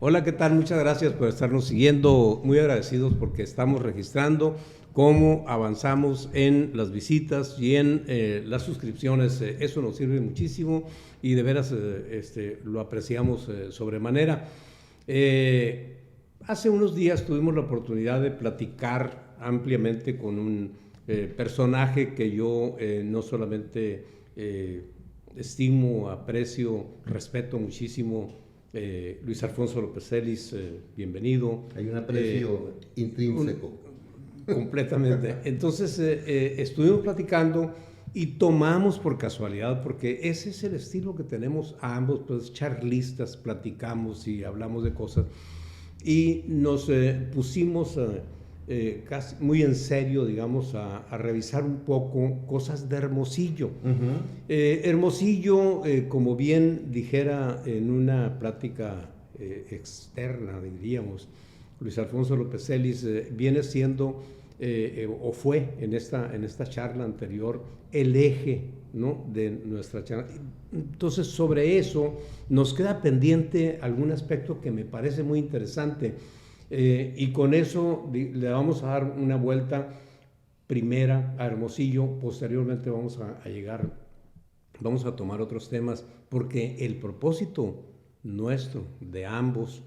Hola, ¿qué tal? Muchas gracias por estarnos siguiendo. Muy agradecidos porque estamos registrando cómo avanzamos en las visitas y en las suscripciones. Eso nos sirve muchísimo y de veras lo apreciamos sobremanera. Hace unos días tuvimos la oportunidad de platicar ampliamente con un personaje que yo no solamente estimo, aprecio, respeto muchísimo. Luis Alfonso López Celis, bienvenido. Hay un aprecio intrínseco. Completamente. Entonces estuvimos platicando y tomamos por casualidad, porque ese es el estilo que tenemos a ambos, pues charlistas, platicamos y hablamos de cosas. Y nos pusimos casi muy en serio, digamos, a revisar un poco cosas de Hermosillo. Hermosillo, como bien dijera en una plática externa, diríamos, Luis Alfonso López Celis, viene siendo, o fue en esta charla anterior, el eje, ¿no?, de nuestra charla. Entonces, sobre eso nos queda pendiente algún aspecto que me parece muy interesante, y con eso le vamos a dar una vuelta primera a Hermosillo. Posteriormente vamos a tomar otros temas, porque el propósito nuestro, de ambos,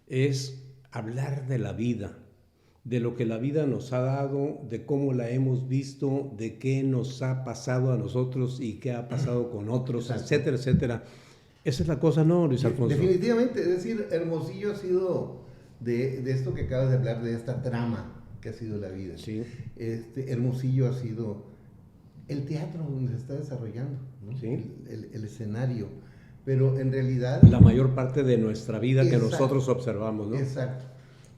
es hablar de la vida, de lo que la vida nos ha dado, de cómo la hemos visto, de qué nos ha pasado a nosotros y qué ha pasado con otros, etcétera, etcétera. Esa es la cosa, ¿no, Luis Alfonso? Definitivamente, es decir, Hermosillo ha sido de esto que acabas de hablar, de esta trama que ha sido la vida. Sí. Hermosillo ha sido el teatro donde se está desarrollando, ¿no? Sí. El escenario, pero en realidad... La mayor parte de nuestra vida. Exacto. Que nosotros observamos, ¿no? Exacto.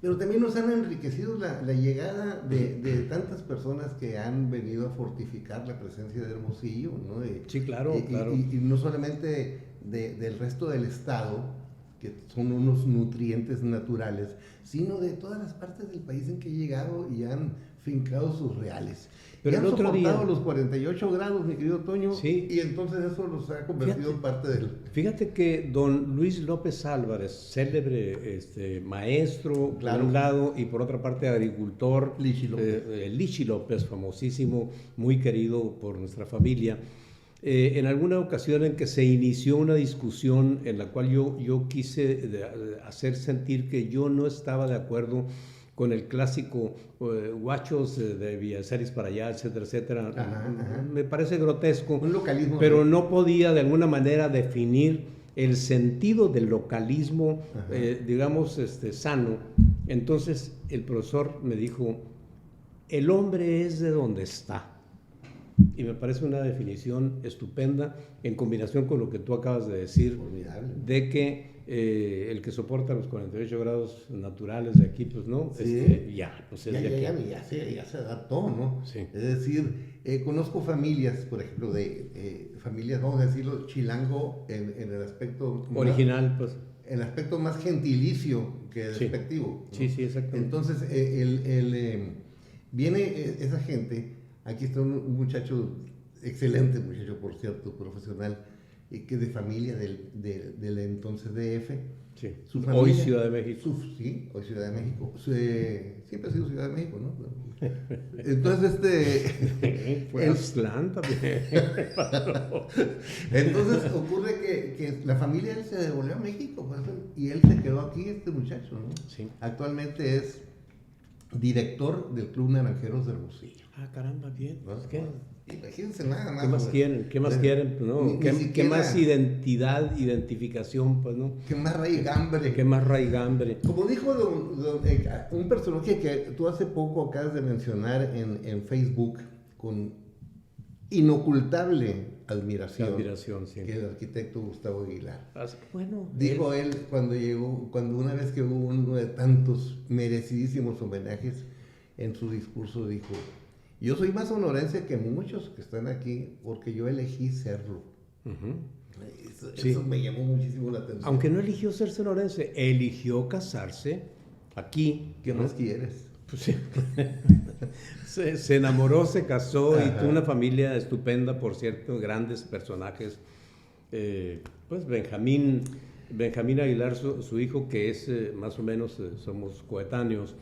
Pero también nos han enriquecido la llegada de tantas personas que han venido a fortificar la presencia de Hermosillo, ¿no? Sí, claro, claro. Y no solamente del resto del estado, que son unos nutrientes naturales, sino de todas las partes del país en que he llegado y han fincado sus reales. Pero y han el otro día los 48 grados, mi querido Toño, sí. Y entonces eso los ha convertido en parte del... Fíjate que don Luis López Álvarez, célebre maestro, claro, por un lado, y por otra parte agricultor, Lichi López. Lichi López, famosísimo, muy querido por nuestra familia, en alguna ocasión en que se inició una discusión en la cual yo quise hacer sentir que yo no estaba de acuerdo con el clásico guachos de Villaceris para allá, etcétera, etcétera. Ajá. Me parece grotesco, un localismo, pero no podía de alguna manera definir el sentido del localismo, digamos, sano. Entonces el profesor me dijo, el hombre es de donde está. Y me parece una definición estupenda en combinación con lo que tú acabas de decir. Formidable. De que el que soporta los 48 grados naturales de aquí, pues no, sí. Ya se adaptó, ¿no? Sí. Es decir, conozco familias, por ejemplo, familias, vamos a decirlo, chilango en el aspecto original, más, pues. En el aspecto más gentilicio que despectivo. Sí, ¿no? Sí, exacto. Entonces, viene esa gente. Aquí está un muchacho, excelente muchacho, por cierto, profesional, que de familia del entonces DF. Sí. Su familia, hoy Ciudad de México. Sí, hoy Ciudad de México. Siempre ha sido Ciudad de México, ¿no? Entonces, fue Aztlán también. Entonces ocurre que la familia él se devolvió a México, pues, y él se quedó aquí, este muchacho, ¿no? Sí. Actualmente es director del Club Naranjeros de Hermosillo. Ah, caramba, bien. ¿No? ¿Qué? Imagínense nada más. ¿Qué más quieren? ¿Qué más quieren? Pues, ¿no? ¿Qué más identificación? Pues, ¿no? ¿Qué más raigambre? ¿Qué más raigambre? Como dijo un personaje que tú hace poco acabas de mencionar en Facebook, con inocultable admiración, sí. Que es el arquitecto Gustavo Aguilar. Bueno, dijo él cuando una vez que hubo uno de tantos merecidísimos homenajes, en su discurso dijo: yo soy más sonorense que muchos que están aquí porque yo elegí serlo. Eso me llamó muchísimo la atención. Aunque no eligió ser sonorense, eligió casarse aquí. ¿Qué más quieres? Pues sí. se enamoró, se casó. Ajá. Y tuvo una familia estupenda, por cierto, grandes personajes. Pues Benjamín Benjamín Aguilar, su hijo, que es más o menos, somos coetáneos,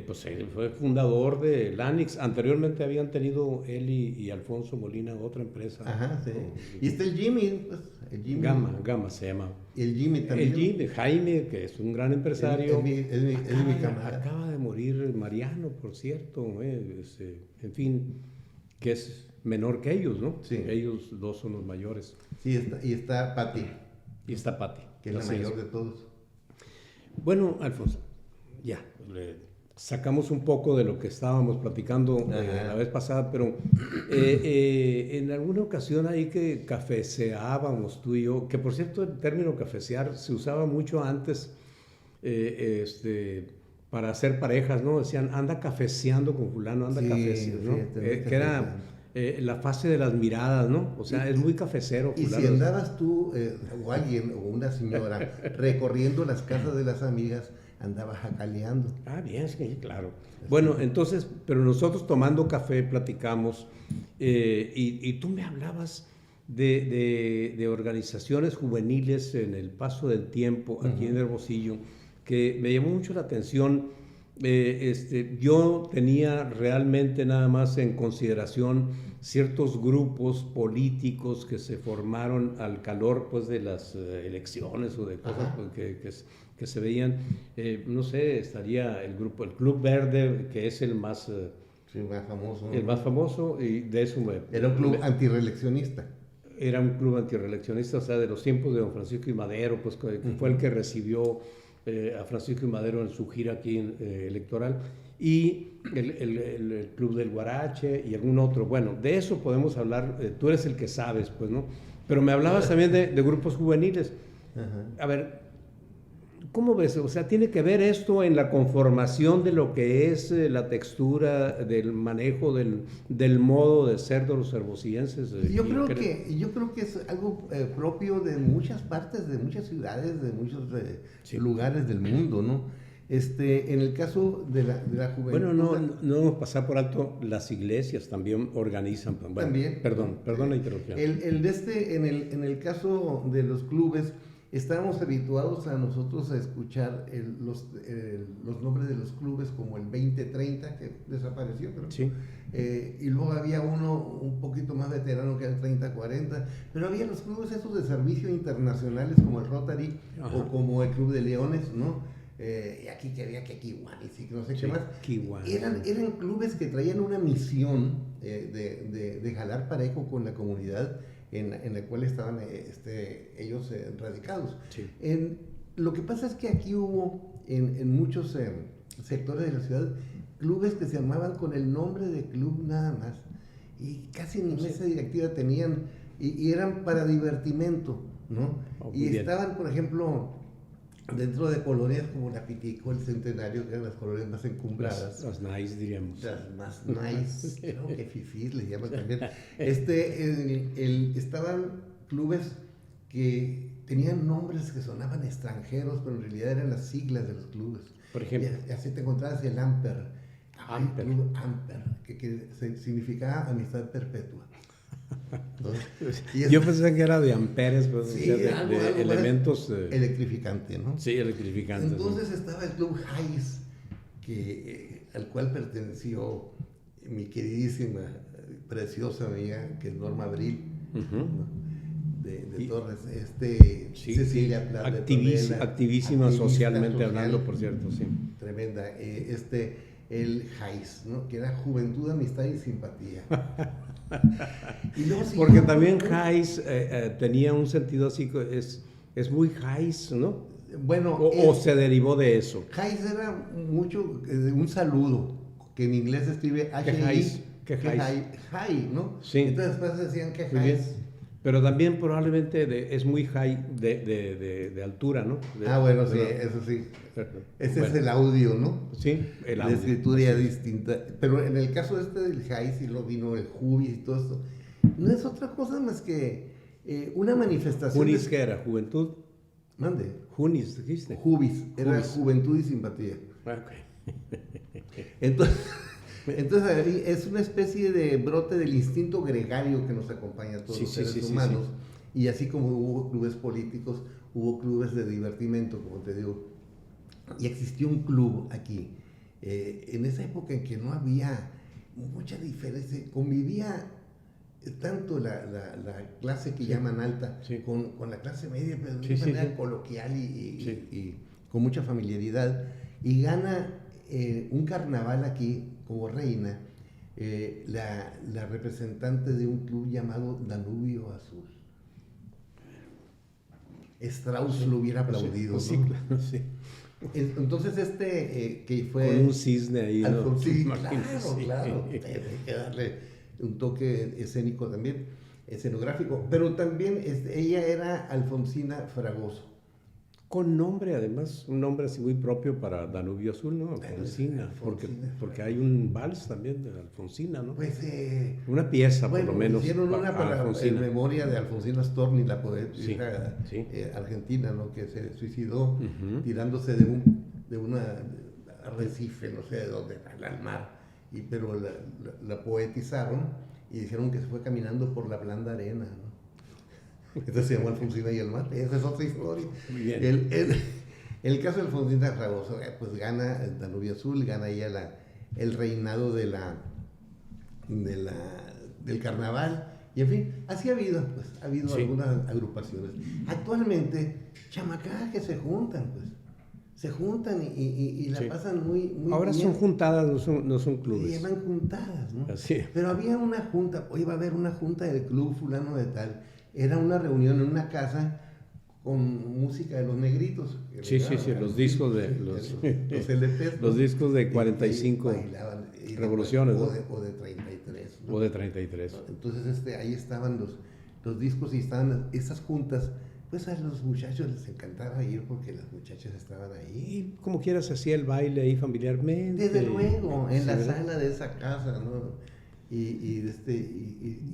pues él fue fundador de Lanix. Anteriormente habían tenido él y Alfonso Molina otra empresa. Ajá, sí. Y está el Jimmy, pues, el Jimmy. Gama se llama. El Jimmy también. El Jimmy, Jaime, que es un gran empresario. Es mi camarada. Acaba de morir Mariano, por cierto, en fin, que es menor que ellos, ¿no? Sí. Ellos dos son los mayores. Sí, y está Pati. Y está Pati. Que es la mayor de todos. Bueno, Alfonso, ya, sacamos un poco de lo que estábamos platicando la vez pasada, pero en alguna ocasión ahí que cafeceábamos tú y yo, que por cierto el término cafecear se usaba mucho antes para hacer parejas, ¿no? Decían, anda cafeceando con fulano, anda cafeceando, ¿no? Que era la fase de las miradas, ¿no? O sea, es muy cafecero. Y fulano. si andabas tú o alguien o una señora recorriendo las casas de las amigas, andabas jacaleando. Ah, bien, sí, claro. Bueno, entonces, pero nosotros tomando café platicamos y tú me hablabas de organizaciones juveniles en el paso del tiempo aquí en Hermosillo, que me llamó mucho la atención. Yo tenía realmente nada más en consideración ciertos grupos políticos que se formaron al calor pues de las elecciones o de cosas pues, que se veían. No sé, estaría el Club Verde, que es el más famoso. El más famoso, y de eso era un club antirreeleccionista. Era un club antirreeleccionista, o sea, de los tiempos de don Francisco I. Madero, pues que fue el que recibió a Francisco I. Madero en su gira aquí electoral, y el Club del Guarache y algún otro. Bueno, de eso podemos hablar, tú eres el que sabes, pues, ¿no? Pero me hablabas también de grupos juveniles. A ver, ¿cómo ves? O sea, ¿tiene que ver esto en la conformación de lo que es la textura del manejo del modo de ser de los hermosillenses? Yo creo que es algo propio de muchas partes, de muchas ciudades, de muchos lugares del mundo, ¿no? En el caso de la juventud... Bueno, no vamos a pasar por alto, las iglesias también organizan. Bueno, también. Perdón la interrupción. En el caso de los clubes, estábamos habituados a nosotros a escuchar los nombres de los clubes como el 2030, que desapareció, pero, sí. Y luego había uno un poquito más veterano que era el 3040, pero había los clubes esos de servicio internacionales como el Rotary o como el Club de Leones, ¿no? Y aquí que había que Kiwanis y no sé qué más. Eran clubes que traían una misión de jalar parejo con la comunidad en la cual estaban ellos radicados. Sí. Lo que pasa es que aquí hubo en muchos sectores de la ciudad clubes que se llamaban con el nombre de club nada más, y casi ni mesa directiva tenían, y eran para divertimento, ¿no? Y estaban, por ejemplo, dentro de colonias como la Pitico, el Centenario, que eran las colonias más encumbradas. Las nice, diríamos. Las más nice, creo que fifís le llaman también. Estaban clubes que tenían nombres que sonaban extranjeros, pero en realidad eran las siglas de los clubes. Por ejemplo. Y así te encontrabas el Amper. Club Amper, que significaba amistad perpetua. Yo pensé que era de amperes, pues, sí, o sea, de elementos electrificante, ¿no? Sí, electrificante. Entonces estaba el Club Hayes, al cual perteneció mi queridísima, preciosa amiga, que es Norma Abril, ¿no? de Torres, Cecilia Plat, activísima socialmente hablando, por cierto, sí. Tremenda. El Hayes, ¿no? Que era Juventud, Amistad y Simpatía. Y luego, porque también Hayes tenía un sentido así, es muy Hayes, ¿no? Bueno, o se derivó de eso. Hayes era mucho un saludo, que en inglés se escribe H-I. ¿Qué Hayes? High, ¿no? Sí. Entonces después decían que Hayes. Pero también probablemente es muy high de altura, ¿no? Bueno, sí, eso sí. Ese es el audio, ¿no? Sí, el audio. La escritura distinta. Pero en el caso del Hayes, y lo vino el Juvis y todo esto, no es otra cosa más que una manifestación. ¿Junis qué era? ¿Juventud? Mande. Junis, dijiste. Juvis, era Juventud y Simpatía. Ok. Entonces es una especie de brote del instinto gregario que nos acompaña a todos los seres humanos. Y así como hubo clubes políticos, hubo clubes de divertimento, como te digo, y existió un club aquí. En esa época en que no había mucha diferencia, convivía tanto la clase que llaman alta con la clase media, pero de una manera coloquial y con mucha familiaridad, y gana un carnaval aquí como reina la representante de un club llamado Danubio Azul. Strauss lo hubiera aplaudido, ¿no? Sí, claro, sí. Entonces que fue... Con un cisne ahí, ¿no? Alfonsín, claro. Hay que darle un toque escénico también, escenográfico. Pero también ella era Alfonsina Fragoso. Con nombre, además, un nombre así muy propio para Danubio Azul, ¿no? Alfonsina, porque hay un vals también de Alfonsina, ¿no? Pues, una pieza, por lo menos. Hicieron una en memoria de Alfonsina Storni, la poeta argentina, ¿no? Que se suicidó tirándose de un arrecife, no sé de dónde, al mar. Pero la poetizaron y dijeron que se fue caminando por la blanda arena, ¿no? Entonces se llamó Alfonsina y el mar. Esa es otra historia. Muy bien. El caso de Alfonsina Fragoso, pues gana Danubio Azul, gana ella el reinado del carnaval. Y en fin, así ha habido algunas agrupaciones. Actualmente, chamacajes se juntan, y la pasan muy ahora bien. Son juntadas, no son clubes. Se llaman juntadas, ¿no? Así. Pero había una junta, hoy va a haber una junta del club fulano de tal. Era una reunión en una casa con música de los negritos. Sí, los discos de los LPs, los discos de 45 revoluciones, o de 33. ¿no? O de 33. Entonces ahí estaban los discos y estaban esas juntas. Pues a los muchachos les encantaba ir porque las muchachas estaban ahí. Y como quieras, hacía el baile ahí familiarmente. Desde luego, en la sala de esa casa, ¿no? Y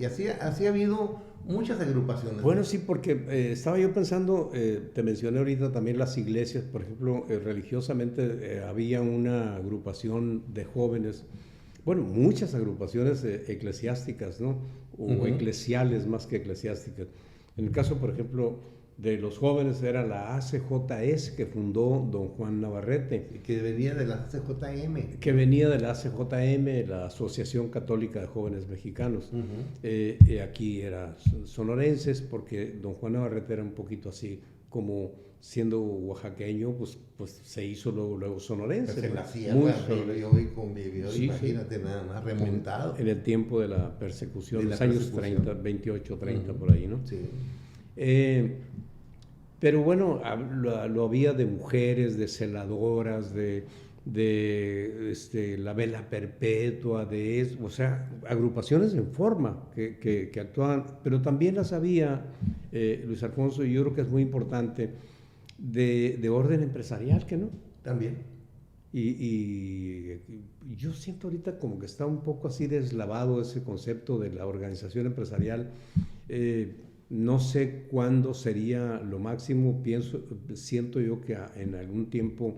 así ha habido muchas agrupaciones. Bueno, sí, porque estaba yo pensando, te mencioné ahorita también las iglesias, por ejemplo, religiosamente había una agrupación de jóvenes, bueno, muchas agrupaciones eclesiásticas, ¿no? O eclesiales más que eclesiásticas. En el caso, por ejemplo, de los jóvenes era la ACJS que fundó don Juan Navarrete. Que venía de la ACJM. Que venía de la ACJM, la Asociación Católica de Jóvenes Mexicanos. Aquí eran sonorenses porque don Juan Navarrete era un poquito así como siendo oaxaqueño, pues se hizo luego sonorense. Se nacía y convivió, imagínate nada más, remontado. En el tiempo de la persecución, los años 30, 28, 30 por ahí, ¿no? Sí. Pero bueno, lo había de mujeres, de celadoras, de la vela perpetua, o sea, agrupaciones en forma que actuaban, pero también las había, Luis Alfonso, y yo creo que es muy importante, de orden empresarial, ¿que no? También. Y yo siento ahorita como que está un poco así deslavado ese concepto de la organización empresarial. No sé cuándo sería lo máximo, siento yo que en algún tiempo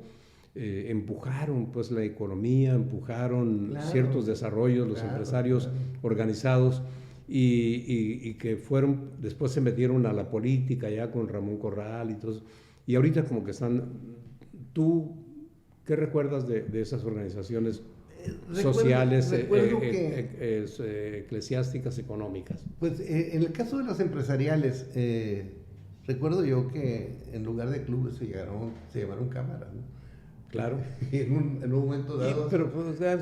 empujaron pues la economía, empujaron ciertos desarrollos, los empresarios organizados y que después se metieron a la política ya con Ramón Corral y todo eso. Y ahorita como que están, ¿tú qué recuerdas de esas organizaciones sociales, eclesiásticas, económicas? Pues en el caso de las empresariales, recuerdo yo que en lugar de clubes se llamaron cámaras, ¿no? Claro. en un momento dado. Pero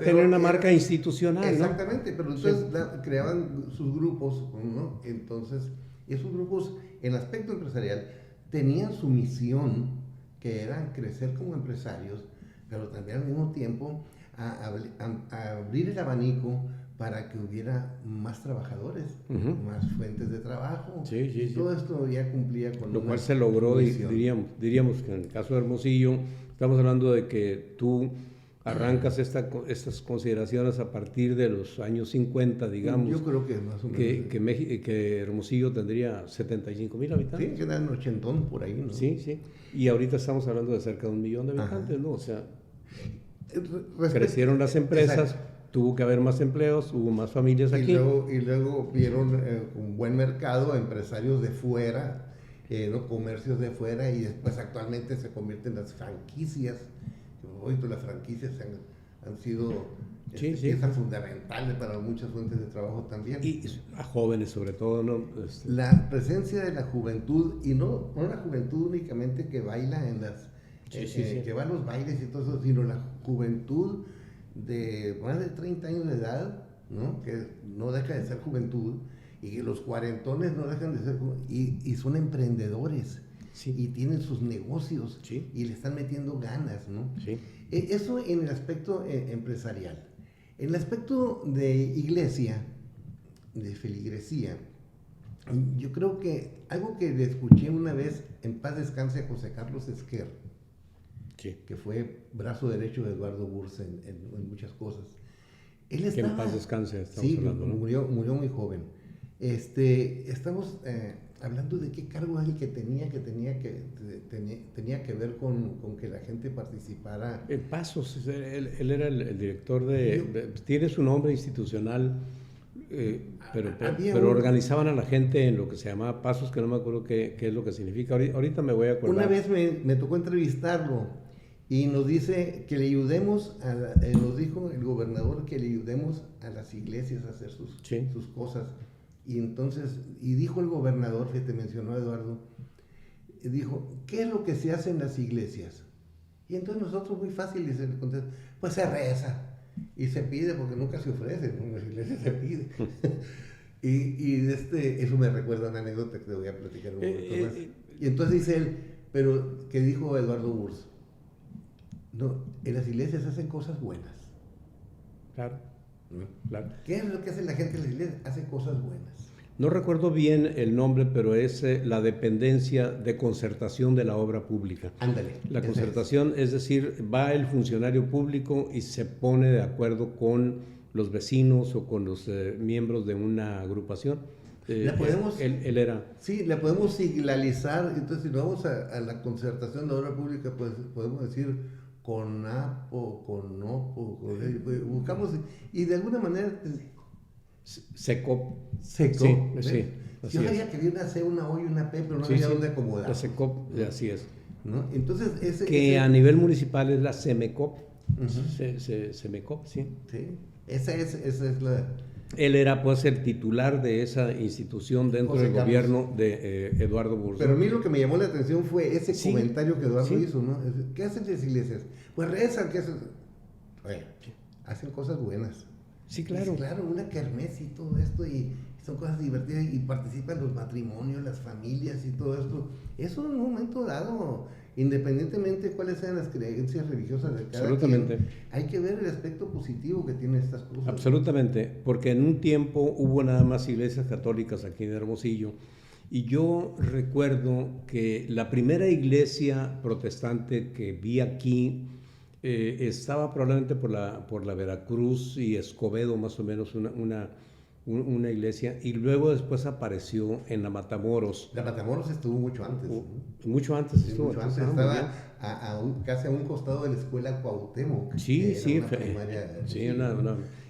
tener una marca institucional, exactamente, ¿no? pero entonces creaban sus grupos, ¿no? Entonces, esos grupos, en aspecto empresarial, tenían su misión, que era crecer como empresarios, pero también al mismo tiempo a abrir el abanico para que hubiera más trabajadores, más fuentes de trabajo. Todo esto ya cumplía con lo cual se logró, diríamos que en el caso de Hermosillo, estamos hablando de que tú arrancas estas consideraciones a partir de los años 50, digamos. Yo creo que más o menos. Que Hermosillo tendría 75,000 habitantes. Sí, que eran 80 por ahí, ¿no? Sí. Y ahorita estamos hablando de cerca de 1 millón de habitantes, ¿no? O sea, crecieron las empresas, tuvo que haber más empleos, hubo más familias aquí. Y luego vieron un buen mercado a empresarios de fuera ¿no? Comercios de fuera, y después actualmente se convierten en las franquicias. Hoy las franquicias han sido Sí, sí. piezas fundamentales para muchas fuentes de trabajo también. Y a jóvenes sobre todo, ¿no? La presencia de la juventud, y no la juventud únicamente que baila en las... que va a los bailes y todo eso, sino la juventud de más de 30 años de edad, ¿no? Que no deja de ser juventud, y que los cuarentones no dejan de ser, y son emprendedores, Sí. y tienen sus negocios, Sí. y le están metiendo ganas, ¿no? Sí. Eso en el aspecto empresarial. En el aspecto de iglesia, de feligresía, yo creo que algo que le escuché una vez, en paz descanse, a José Carlos Esquer, Sí. que fue brazo derecho de Eduardo Burs en muchas cosas. Él Que en paz descanse, estamos hablando, ¿no? murió muy joven. Estamos hablando de qué cargo es el que tenía que ver con que la gente participara. En Pasos, él era el director tiene su nombre institucional, pero organizaban a la gente en lo que se llamaba Pasos, que no me acuerdo qué es lo que significa. Ahorita me voy a acordar. Una vez me tocó entrevistarlo y nos dice que le ayudemos, nos dijo el gobernador que le ayudemos a las iglesias a hacer sus cosas. Y entonces, dijo el gobernador, que te mencionó Eduardo, dijo, ¿qué es lo que se hace en las iglesias? Y entonces nosotros muy fácil le contestamos, pues se reza y se pide, porque nunca se ofrece, ¿no? En las iglesias se pide. Eso me recuerda una anécdota que te voy a platicar un momento más. Y entonces dice él, pero ¿qué dijo Eduardo Burs? No, en las iglesias hacen cosas buenas. Claro. Claro. ¿Qué es lo que hace la gente en las iglesias? Hace cosas buenas. No recuerdo bien el nombre, pero es la dependencia de concertación de la obra pública. Ándale. La concertación, es decir, va el funcionario público y se pone de acuerdo con los vecinos o con los miembros de una agrupación. ¿La podemos, él era... Sí, la podemos signalizar. Entonces, si nos vamos a la concertación de la obra pública, pues podemos decir CONAPO, CONOPO, buscamos, y de alguna manera... SECOP. SECOP. Sí, yo sabía que había una C, una O y una P, pero no había dónde acomodar. La SECOP, así es. ¿No? Entonces, a nivel municipal es la SEMECOP. SEMECOP, sí. Sí, esa es la... Él era, pues, el titular de esa institución dentro del gobierno de Eduardo Burs. Pero a mí lo que me llamó la atención fue ese comentario que Eduardo hizo, ¿no? ¿Qué hacen las iglesias? Pues rezan, ¿qué hacen? Bueno, hacen cosas buenas. Sí, claro. Claro, una kermés y todo esto, y son cosas divertidas, y participan los matrimonios, las familias y todo esto. Eso en un momento dado, independientemente de cuáles sean las creencias religiosas de cada quien, hay que ver el aspecto positivo que tienen estas cosas. Absolutamente, porque en un tiempo hubo nada más iglesias católicas aquí en Hermosillo, y yo recuerdo que la primera iglesia protestante que vi aquí estaba probablemente por la Veracruz y Escobedo, más o menos, una iglesia, y luego después apareció en la Matamoros. La Matamoros estuvo mucho antes. Mucho antes estuvo. Mucho antes, estaba casi a un costado de la escuela Cuauhtémoc. Sí,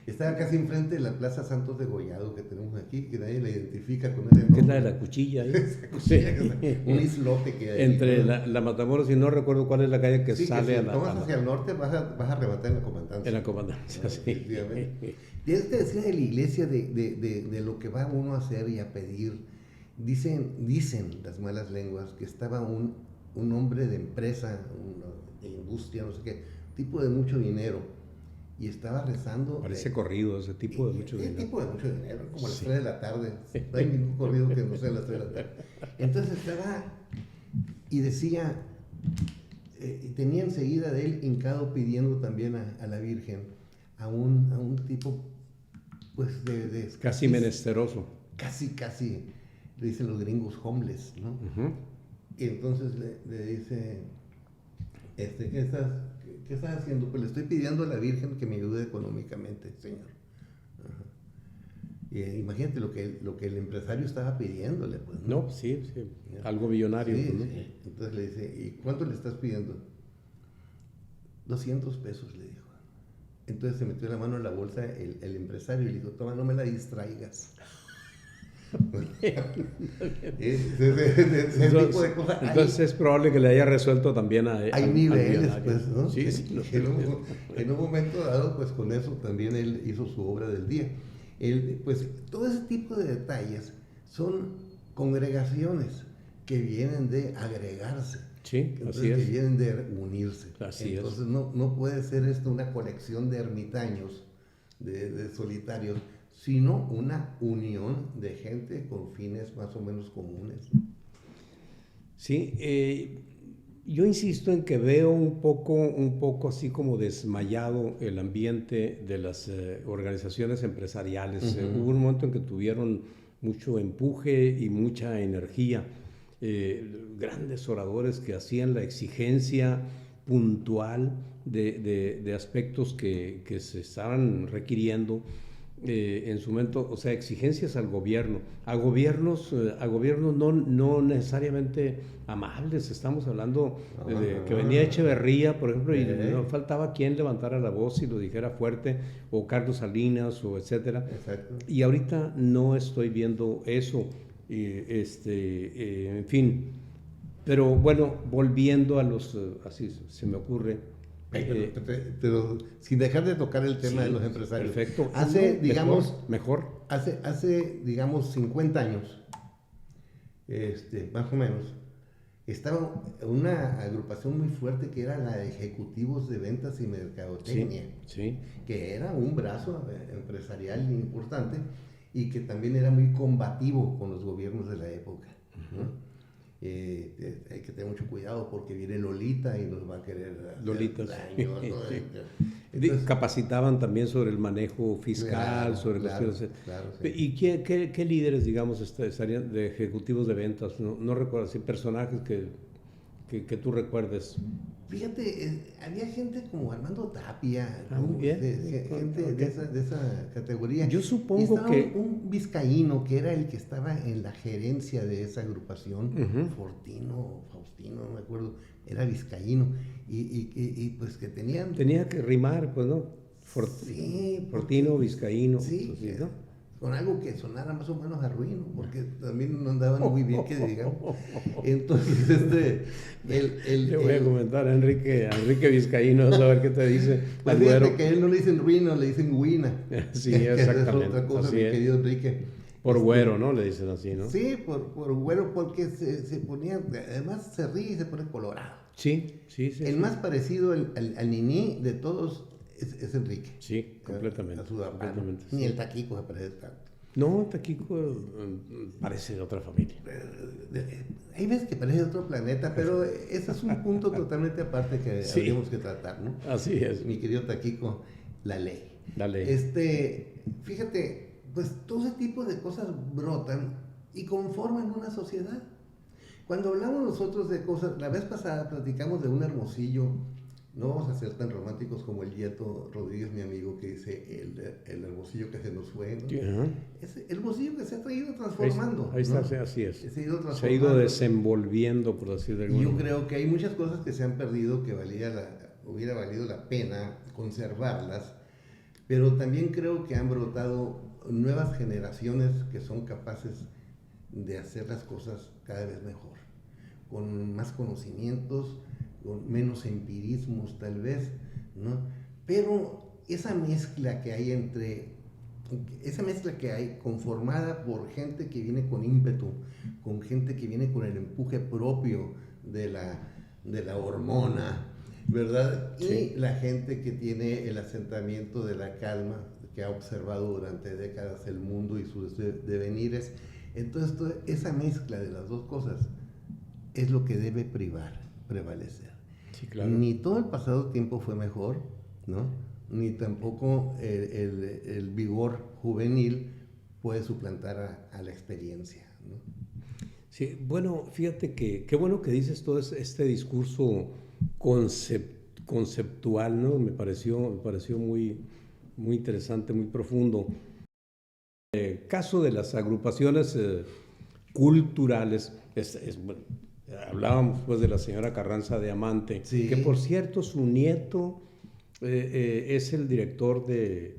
estaba casi enfrente de la Plaza Santos de Gollado que tenemos aquí, que nadie la identifica con ese nombre. ¿Qué es la de la cuchilla ahí? Un islote que hay. Entre la Matamoros, y no recuerdo cuál es la calle que sale a la... Si tomas hacia el norte, vas a rematar en la Comandancia. En la Comandancia, sí. Te decía de la iglesia, de lo que va uno a hacer y a pedir. Dicen las malas lenguas que estaba un hombre de empresa, de industria, no sé qué, tipo de mucho dinero, y estaba rezando. Parece corrido ese tipo de mucho dinero. Tipo de mucho dinero, como a las 3 de la tarde. No hay ningún corrido que no sea a las 3 de la tarde. Entonces estaba y decía, tenía enseguida de él hincado pidiendo también a la Virgen, a un tipo, pues de casi menesteroso. Casi, le dicen los gringos homeless, ¿no? Y entonces le dice, ¿qué estás haciendo? Pues le estoy pidiendo a la Virgen que me ayude económicamente, señor. Y imagínate lo que el empresario estaba pidiéndole, pues. No, sí, algo millonario. Sí, ¿no? sí. Entonces le dice, ¿y cuánto le estás pidiendo? 200 pesos, le dijo. Entonces se metió la mano en la bolsa el empresario y le dijo, toma, no me la distraigas. Ese tipo de cosas. Entonces es probable que le haya resuelto también a hay niveles, pues, ¿no? Sí, sí. En un momento dado, pues con eso también él hizo su obra del día. Pues todo ese tipo de detalles son congregaciones que vienen de agregarse. Sí, entonces, así es. que vienen de unirse. Así entonces es. no puede ser esto una colección de ermitaños, de solitarios, sino una unión de gente con fines más o menos comunes. Sí, yo insisto en que veo un poco así como desmayado el ambiente de las organizaciones empresariales. Hubo un momento en que tuvieron mucho empuje y mucha energía. Grandes oradores que hacían la exigencia puntual de aspectos que se estaban requiriendo en su momento, o sea, exigencias al gobierno, a gobiernos no necesariamente amables. Estamos hablando de que venía Echeverría, por ejemplo, y no faltaba quien levantara la voz y lo dijera fuerte, o Carlos Salinas, o etcétera. Exacto. Y ahorita no estoy viendo eso, en fin. Pero bueno, volviendo a los, así se me ocurre. Pero sin dejar de tocar el tema de los empresarios. Perfecto. Hace, digamos, mejor. Hace, digamos, 50 años, más o menos, estaba una agrupación muy fuerte que era la de ejecutivos de ventas y mercadotecnia, que era un brazo empresarial importante y que también era muy combativo con los gobiernos de la época, ¿no? Hay que tener mucho cuidado porque viene Lolita y nos va a querer hacer daño, ¿no? Entonces, capacitaban también sobre el manejo fiscal, sobre cuestiones. ¿Y qué líderes, digamos, estarían de ejecutivos de ventas? No recuerdo, si personajes que tú recuerdes. Fíjate, había gente como Armando Tapia, muy bien. gente de esa categoría. Yo supongo estaba que un vizcaíno que era el que estaba en la gerencia de esa agrupación, Faustino, no me acuerdo, era vizcaíno, y pues que tenía que rimar, pues, ¿no? Fortino, vizcaíno. Sí, pues, ¿no? Con algo que sonara más o menos a ruino, porque también no andaban muy bien, que digamos. Entonces, le voy a comentar a Enrique Vizcaíno, a ver qué te dice. Pues fíjate que a él no le dicen ruino, le dicen guina. Sí, exactamente. Es otra cosa, mi querido Enrique. Por güero, ¿no? Le dicen así, ¿no? Sí, por güero, porque se ponía, además se ríe y se pone colorado. Sí. El más parecido al niní de todos es Enrique. Sí, completamente. A su Ni el Taquico se parece tanto. No, Taquico parece de otra familia. Hay veces que parece de otro planeta, pero ese es un punto totalmente aparte que habríamos que tratar, ¿no? Así es. Mi querido Taquico, la ley. La ley. Fíjate, pues todo ese tipo de cosas brotan y conforman una sociedad. Cuando hablamos nosotros de cosas, la vez pasada platicamos de un Hermosillo. No vamos a ser tan románticos como el Yeto Rodríguez, mi amigo, que dice el Hermosillo que se nos fue, ¿no? Es el Hermosillo que se ha ido transformando. Ahí está, ¿no? Así es. Se ha ido desenvolviendo, por así decirlo. Y yo creo que hay muchas cosas que se han perdido que hubiera valido la pena conservarlas, pero también creo que han brotado nuevas generaciones que son capaces de hacer las cosas cada vez mejor, con más conocimientos, con menos empirismos tal vez, ¿no? Pero esa mezcla que hay conformada por gente que viene con ímpetu, con gente que viene con el empuje propio de la hormona, ¿verdad? Sí. Y la gente que tiene el asentamiento de la calma, que ha observado durante décadas el mundo y sus devenires. Entonces, esa mezcla de las dos cosas es lo que debe prevalecer. Sí, claro. Ni todo el pasado tiempo fue mejor, ¿no? Ni tampoco el vigor juvenil puede suplantar a la experiencia, ¿no? Sí, bueno, fíjate que qué bueno que dices todo este discurso conceptual, ¿no? Me pareció muy, muy interesante, muy profundo. El caso de las agrupaciones culturales, hablábamos pues de la señora Carranza de Amante, sí. Que por cierto su nieto es el director de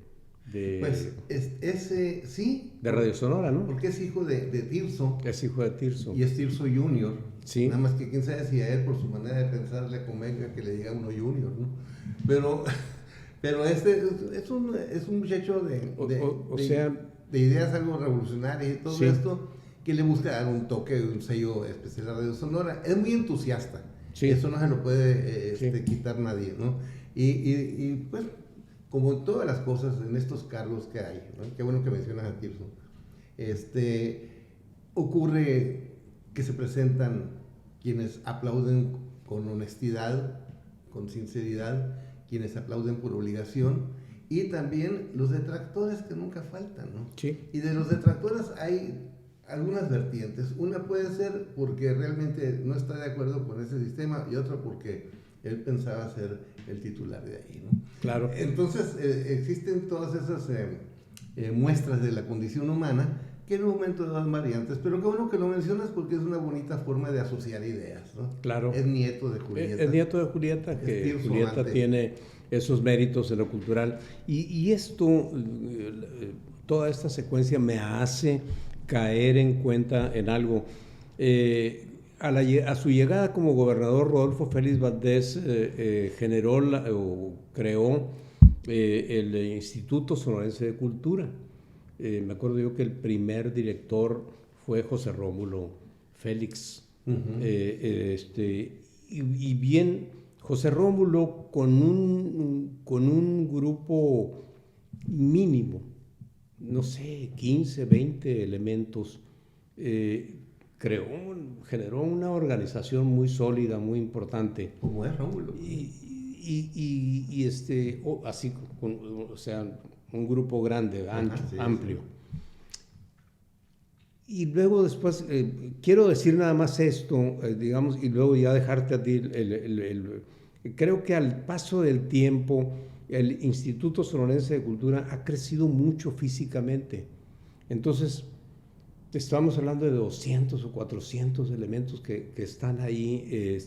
Pues ese sí. De Radio Sonora, ¿no? Porque es hijo de Tirso. Es hijo de Tirso. Y es Tirso Junior. Sí. Nada más que quién sabe si a él, por su manera de pensar, le convenga que le diga uno Junior, ¿no? Pero es un muchacho de ideas algo revolucionarias y todo sí. esto, que le busca dar un toque, un sello especial a Radio Sonora. Es muy entusiasta. Sí. Eso no se lo puede quitar nadie, ¿no? Y pues, como en todas las cosas, en estos cargos que hay, ¿no? Qué bueno que mencionas a Tirso. Ocurre que se presentan quienes aplauden con honestidad, con sinceridad, quienes aplauden por obligación, y también los detractores que nunca faltan, ¿no? Sí. Y de los detractores hay algunas vertientes. Una puede ser porque realmente no está de acuerdo con ese sistema, y otra porque él pensaba ser el titular de ahí, ¿no? Claro. Entonces existen todas esas muestras de la condición humana que en un momento dan variantes, pero qué bueno que lo mencionas porque es una bonita forma de asociar ideas, ¿no? Claro. Es nieto de Julieta. Es nieto de Julieta, que Julieta tiene esos méritos en lo cultural. Y esto, toda esta secuencia me hace caer en cuenta en algo. A su llegada como gobernador, Rodolfo Félix Valdés creó el Instituto Sonorense de Cultura. Me acuerdo yo que el primer director fue José Rómulo Félix. Uh-huh. Y bien, José Rómulo con un grupo mínimo, no sé, 15, 20 elementos, generó una organización muy sólida, muy importante. ¿Cómo es Rómulo? Así, o sea, un grupo grande, ancho, amplio. Sí. Y luego después, quiero decir nada más esto, digamos, y luego ya dejarte a ti creo que al paso del tiempo, el Instituto Sonorense de Cultura ha crecido mucho físicamente. Entonces, estamos hablando de 200 o 400 elementos que están ahí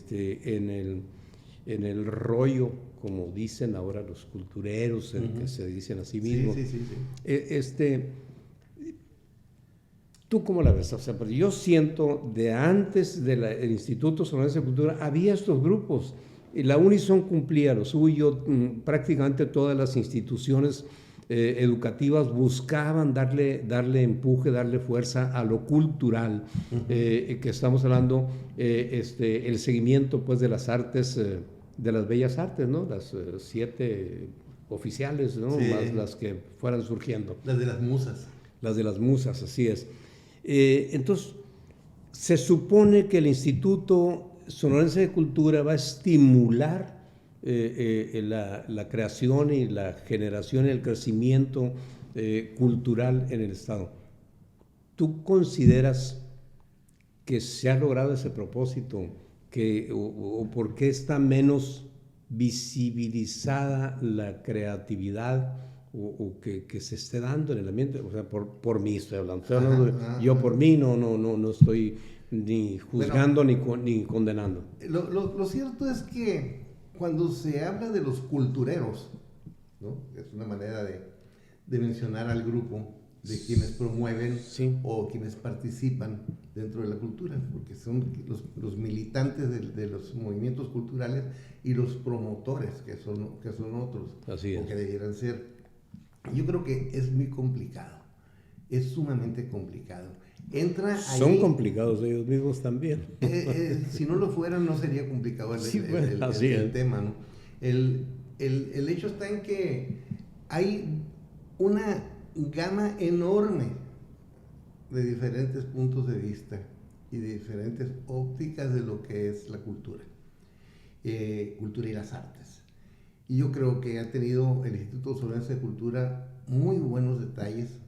en el rollo, como dicen ahora los cultureros, uh-huh. Que se dicen a sí mismos. Sí. ¿Tú cómo la ves? O sea, pero yo siento de antes del Instituto Sonorense de Cultura había estos grupos. Y la Unison cumplía lo suyo, prácticamente todas las instituciones educativas buscaban darle empuje, darle fuerza a lo cultural, uh-huh. Que estamos hablando, el seguimiento pues de las artes, de las bellas artes, ¿no? Las 7 oficiales, ¿no? Sí. Más las que fueran surgiendo. Las de las musas. Las de las musas, así es. Entonces, se supone que el Instituto Sonorense de Cultura va a estimular la creación y la generación y el crecimiento cultural en el Estado. ¿Tú consideras que se ha logrado ese propósito? ¿O por qué está menos visibilizada la creatividad o que se esté dando en el ambiente? O sea, por mí estoy hablando. Yo por mí no estoy ni juzgando ni condenando. Lo cierto es que cuando se habla de los cultureros, ¿no? Es una manera de mencionar al grupo de quienes promueven o quienes participan dentro de la cultura, porque son los militantes de los movimientos culturales y los promotores, que son otros, así es. O que debieran ser. Yo creo que es muy complicado, es sumamente complicado. Son complicados ellos mismos también. Si no lo fueran, no sería complicado el tema, ¿no? El hecho está en que hay una gama enorme de diferentes puntos de vista y de diferentes ópticas de lo que es la cultura y las artes. Y yo creo que ha tenido el Instituto Sonorense de Cultura muy buenos detalles,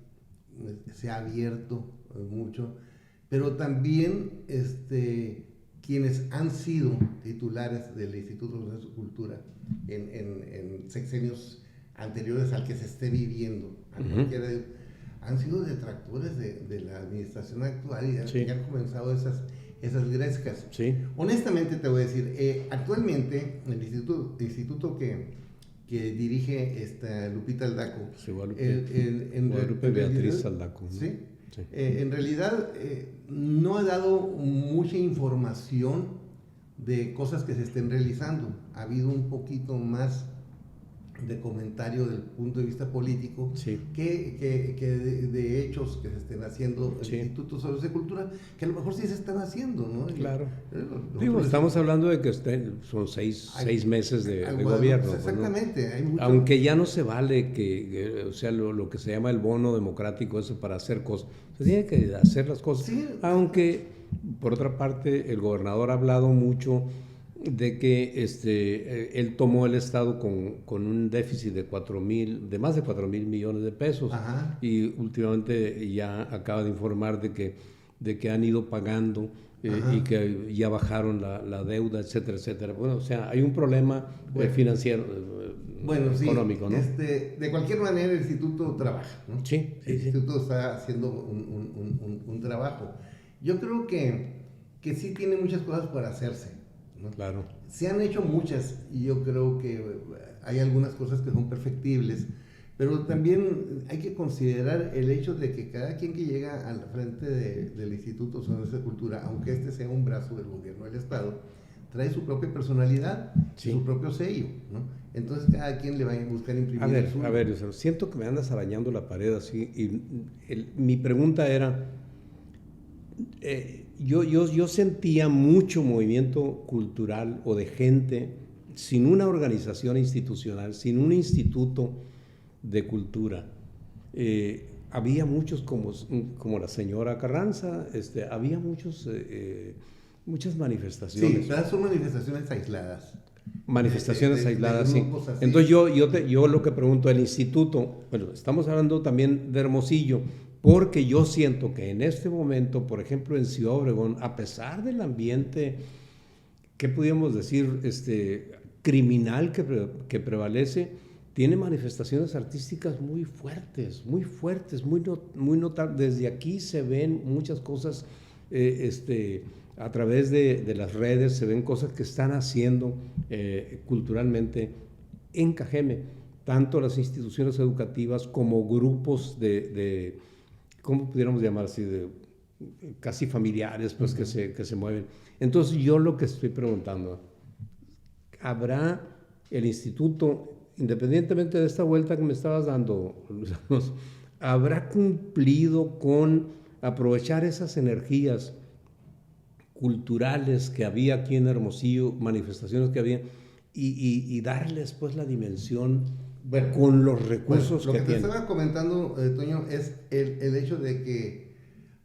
se ha abierto mucho, pero también quienes han sido titulares del Instituto Sonorense de Cultura en sexenios anteriores al que se esté viviendo, han sido detractores de la administración actual y han comenzado esas grescas. Sí. Honestamente te voy a decir, actualmente el instituto que que dirige Lupita Aldaco. Sí, Guadalupe Beatriz Aldaco, ¿no? Sí. Sí. En realidad no ha dado mucha información de cosas que se estén realizando. Ha habido un poquito más de comentario del punto de vista político, sí, que de hechos que se estén haciendo en sí, institutos sobre de cultura, que a lo mejor sí se están haciendo, ¿no? Claro. Digo, estamos hablando de que son seis meses de gobierno. Exactamente. ¿No? Aunque ya no se vale o sea, lo que se llama el bono democrático, eso para hacer cosas. Se tiene que hacer las cosas. Sí. Aunque, por otra parte, el gobernador ha hablado mucho de que él tomó el Estado con un déficit de más de 4,000 millones de pesos. Ajá. Y últimamente ya acaba de informar de que han ido pagando y que ya bajaron la deuda, etcétera, etcétera. Bueno, o sea, hay un problema financiero, económico, ¿no? De cualquier manera el instituto trabaja, ¿no? Sí, el instituto está haciendo un trabajo. Yo creo que sí tiene muchas cosas por hacerse, ¿no? Claro. Se han hecho muchas y yo creo que hay algunas cosas que son perfectibles, pero también hay que considerar el hecho de que cada quien que llega al frente del Instituto Sonora de Cultura, aunque sea un brazo del gobierno del Estado, trae su propia personalidad, sí, su propio sello, ¿no? Entonces cada quien le va a buscar imprimir el suyo. A ver, siento que me andas arañando la pared así, y mi pregunta era... Yo sentía mucho movimiento cultural o de gente sin una organización institucional, sin un instituto de cultura. Había muchos como la señora Carranza, había muchas manifestaciones. Sí, todas son manifestaciones aisladas. Manifestaciones aisladas, sí. Entonces yo lo que pregunto, el instituto, bueno, estamos hablando también de Hermosillo, porque yo siento que en este momento, por ejemplo, en Ciudad Obregón, a pesar del ambiente, ¿qué pudiéramos decir? Criminal que prevalece, tiene manifestaciones artísticas muy fuertes, muy notables. Desde aquí se ven muchas cosas, a través de las redes, se ven cosas que están haciendo culturalmente en Cajeme, tanto las instituciones educativas como grupos ¿cómo pudiéramos llamar así? Casi familiares, pues, que se mueven. Entonces, yo lo que estoy preguntando, ¿habrá el instituto, independientemente de esta vuelta que me estabas dando, habrá cumplido con aprovechar esas energías culturales que había aquí en Hermosillo, manifestaciones que había, y darles, pues, la dimensión con los recursos que tiene? Lo que te estaba comentando, Toño, es el hecho de que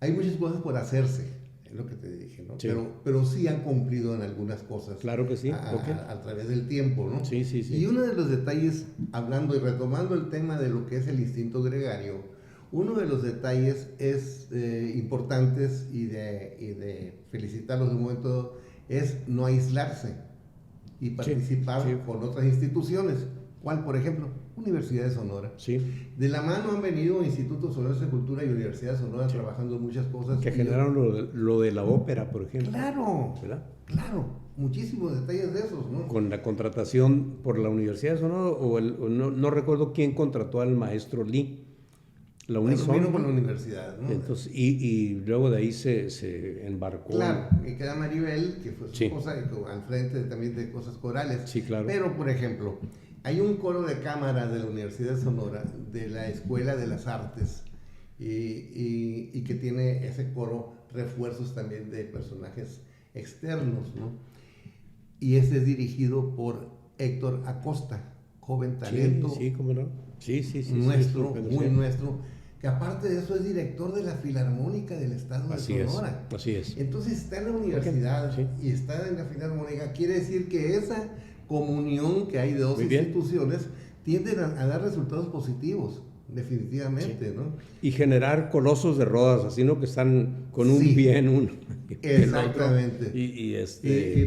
hay muchas cosas por hacerse, es lo que te dije, ¿no? Sí. Pero sí han cumplido en algunas cosas. Claro que sí. A través del tiempo, ¿no? Sí. Y uno de los detalles, hablando y retomando el tema de lo que es el instinto gregario, uno de los detalles importantes y de felicitarlos de un momento es no aislarse y participar con otras instituciones. ¿Cuál, por ejemplo? Universidad de Sonora. Sí. De la mano han venido institutos sonoros de cultura y Universidad de Sonora trabajando muchas cosas. Que generaron lo de la ópera, por ejemplo. Claro, ¿verdad? Claro, muchísimos detalles de esos, ¿no? Con la contratación por la Universidad de Sonora, no recuerdo quién contrató al maestro Lee. La Unison. Vino con la universidad, ¿no? Entonces, y luego de ahí se embarcó. Claro, y queda Maribel, que fue su esposa, al frente también de cosas corales. Sí, claro. Pero, por ejemplo, hay un coro de cámara de la Universidad de Sonora, de la Escuela de las Artes, y que tiene ese coro refuerzos también de personajes externos, ¿no? Y este es dirigido por Héctor Acosta, joven talento. Sí, cómo no. Sí. Nuestro, muy nuestro, que aparte de eso es director de la Filarmónica del Estado de Sonora. Así es. Entonces está en la universidad y está en la Filarmónica, quiere decir que esa comunión que hay de dos instituciones tienden a dar resultados positivos. definitivamente, sí. ¿no? Y generar colosos de Rodas, así, ¿no? Que están con un Sí, bien, uno exactamente. Y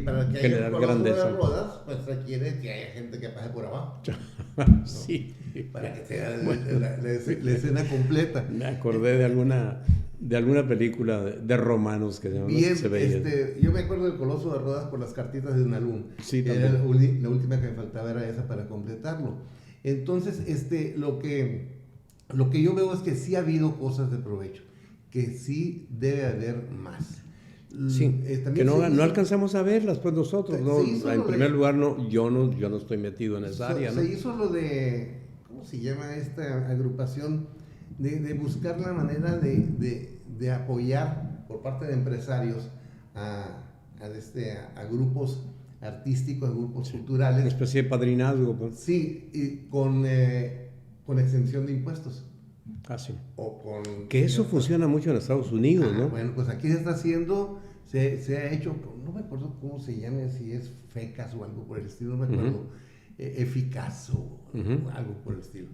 para que haya un generar coloso grandeza. de Rodas, pues requiere que haya gente que pase por abajo, ¿no? Sí. Para que sea Bueno, la escena completa. me acordé de alguna película de romanos que Bien, se veía. yo me acuerdo del Coloso de Rodas por las cartitas de Unalún. Sí, Era también. la última que me faltaba era esa para completarlo. Entonces, lo que yo veo es que sí ha habido cosas de provecho, que sí debe haber más. Sí, que no alcanzamos a verlas pues nosotros, en primer lugar yo no estoy metido en esa área, ¿no? Se hizo lo de, ¿cómo se llama esta agrupación? De buscar la manera de apoyar por parte de empresarios a grupos artísticos, a grupos culturales. Una especie de padrinazgo, pues. Sí, y con exención de impuestos. Ah, sí. O con, que eso funciona mucho en Estados Unidos, ¿no? Bueno, pues aquí se está haciendo, se ha hecho, no me acuerdo cómo se llama, si es FECAS o algo por el estilo, no me acuerdo, Eficaz o algo por el estilo,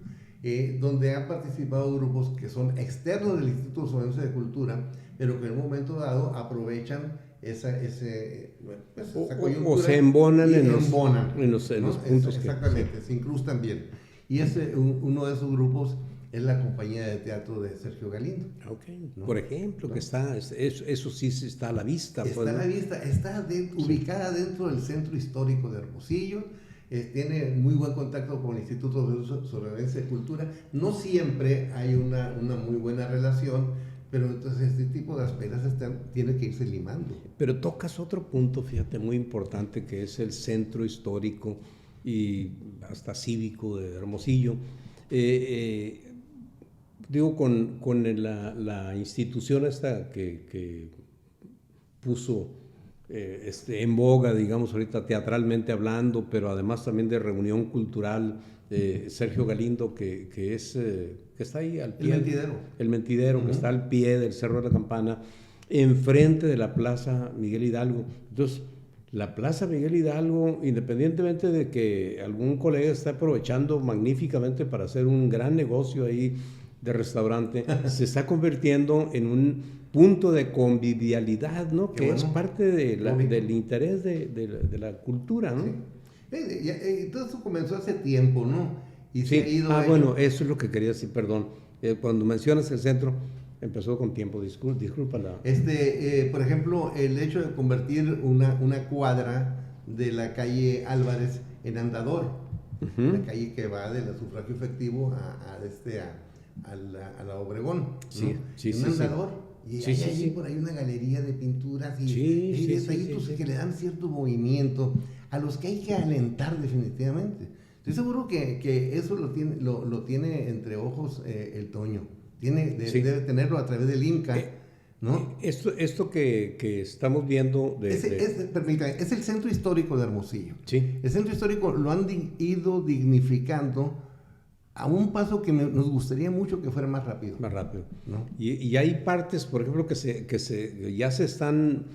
donde han participado grupos que son externos del Instituto Sonorense de Cultura, pero que en un momento dado aprovechan esa coyuntura. O se embonan en los puntos. Exactamente, se incrustan bien. Y uno de esos grupos es la compañía de teatro de Sergio Galindo. Okay. ¿No? Por ejemplo, ¿no? Que está, eso sí está a la vista. Está a la vista, está ubicada dentro del centro histórico de Hermosillo, tiene muy buen contacto con el Instituto Sonorense de Cultura. No siempre hay una muy buena relación, pero entonces este tipo de asperas tiene que irse limando. Pero tocas otro punto, fíjate, muy importante, que es el centro histórico y hasta cívico de Hermosillo. Digo, con la institución esta que puso en boga, digamos, ahorita teatralmente hablando, pero además también de reunión cultural, Sergio Galindo, que está ahí al pie. El Mentidero, que está al pie del Cerro de la Campana, enfrente de la Plaza Miguel Hidalgo. Entonces, la Plaza Miguel Hidalgo, independientemente de que algún colega está aprovechando magníficamente para hacer un gran negocio ahí de restaurante, se está convirtiendo en un punto de convivialidad, ¿no? Que es parte del interés de la cultura, ¿no? Sí. Y todo eso comenzó hace tiempo, ¿no? Y sí. Se ha ido bueno, eso es lo que quería decir, perdón. Cuando mencionas el centro, empezó con tiempo, discúlpala. Por ejemplo, el hecho de convertir una cuadra de la calle Álvarez en andador, la calle que va del sufragio efectivo a la Obregón, ¿no? Sí, un andador. Y hay por ahí una galería de pinturas y detallitos que le dan cierto movimiento a los que hay que alentar definitivamente. Estoy seguro que eso lo tiene entre ojos el Toño. Debe tenerlo a través del INCA, ¿no? Esto que estamos viendo... Permítame, es el centro histórico de Hermosillo. Sí. El centro histórico lo han ido dignificando a un paso que nos gustaría mucho que fuera más rápido. Más rápido, ¿no? Y hay partes, por ejemplo, que ya se están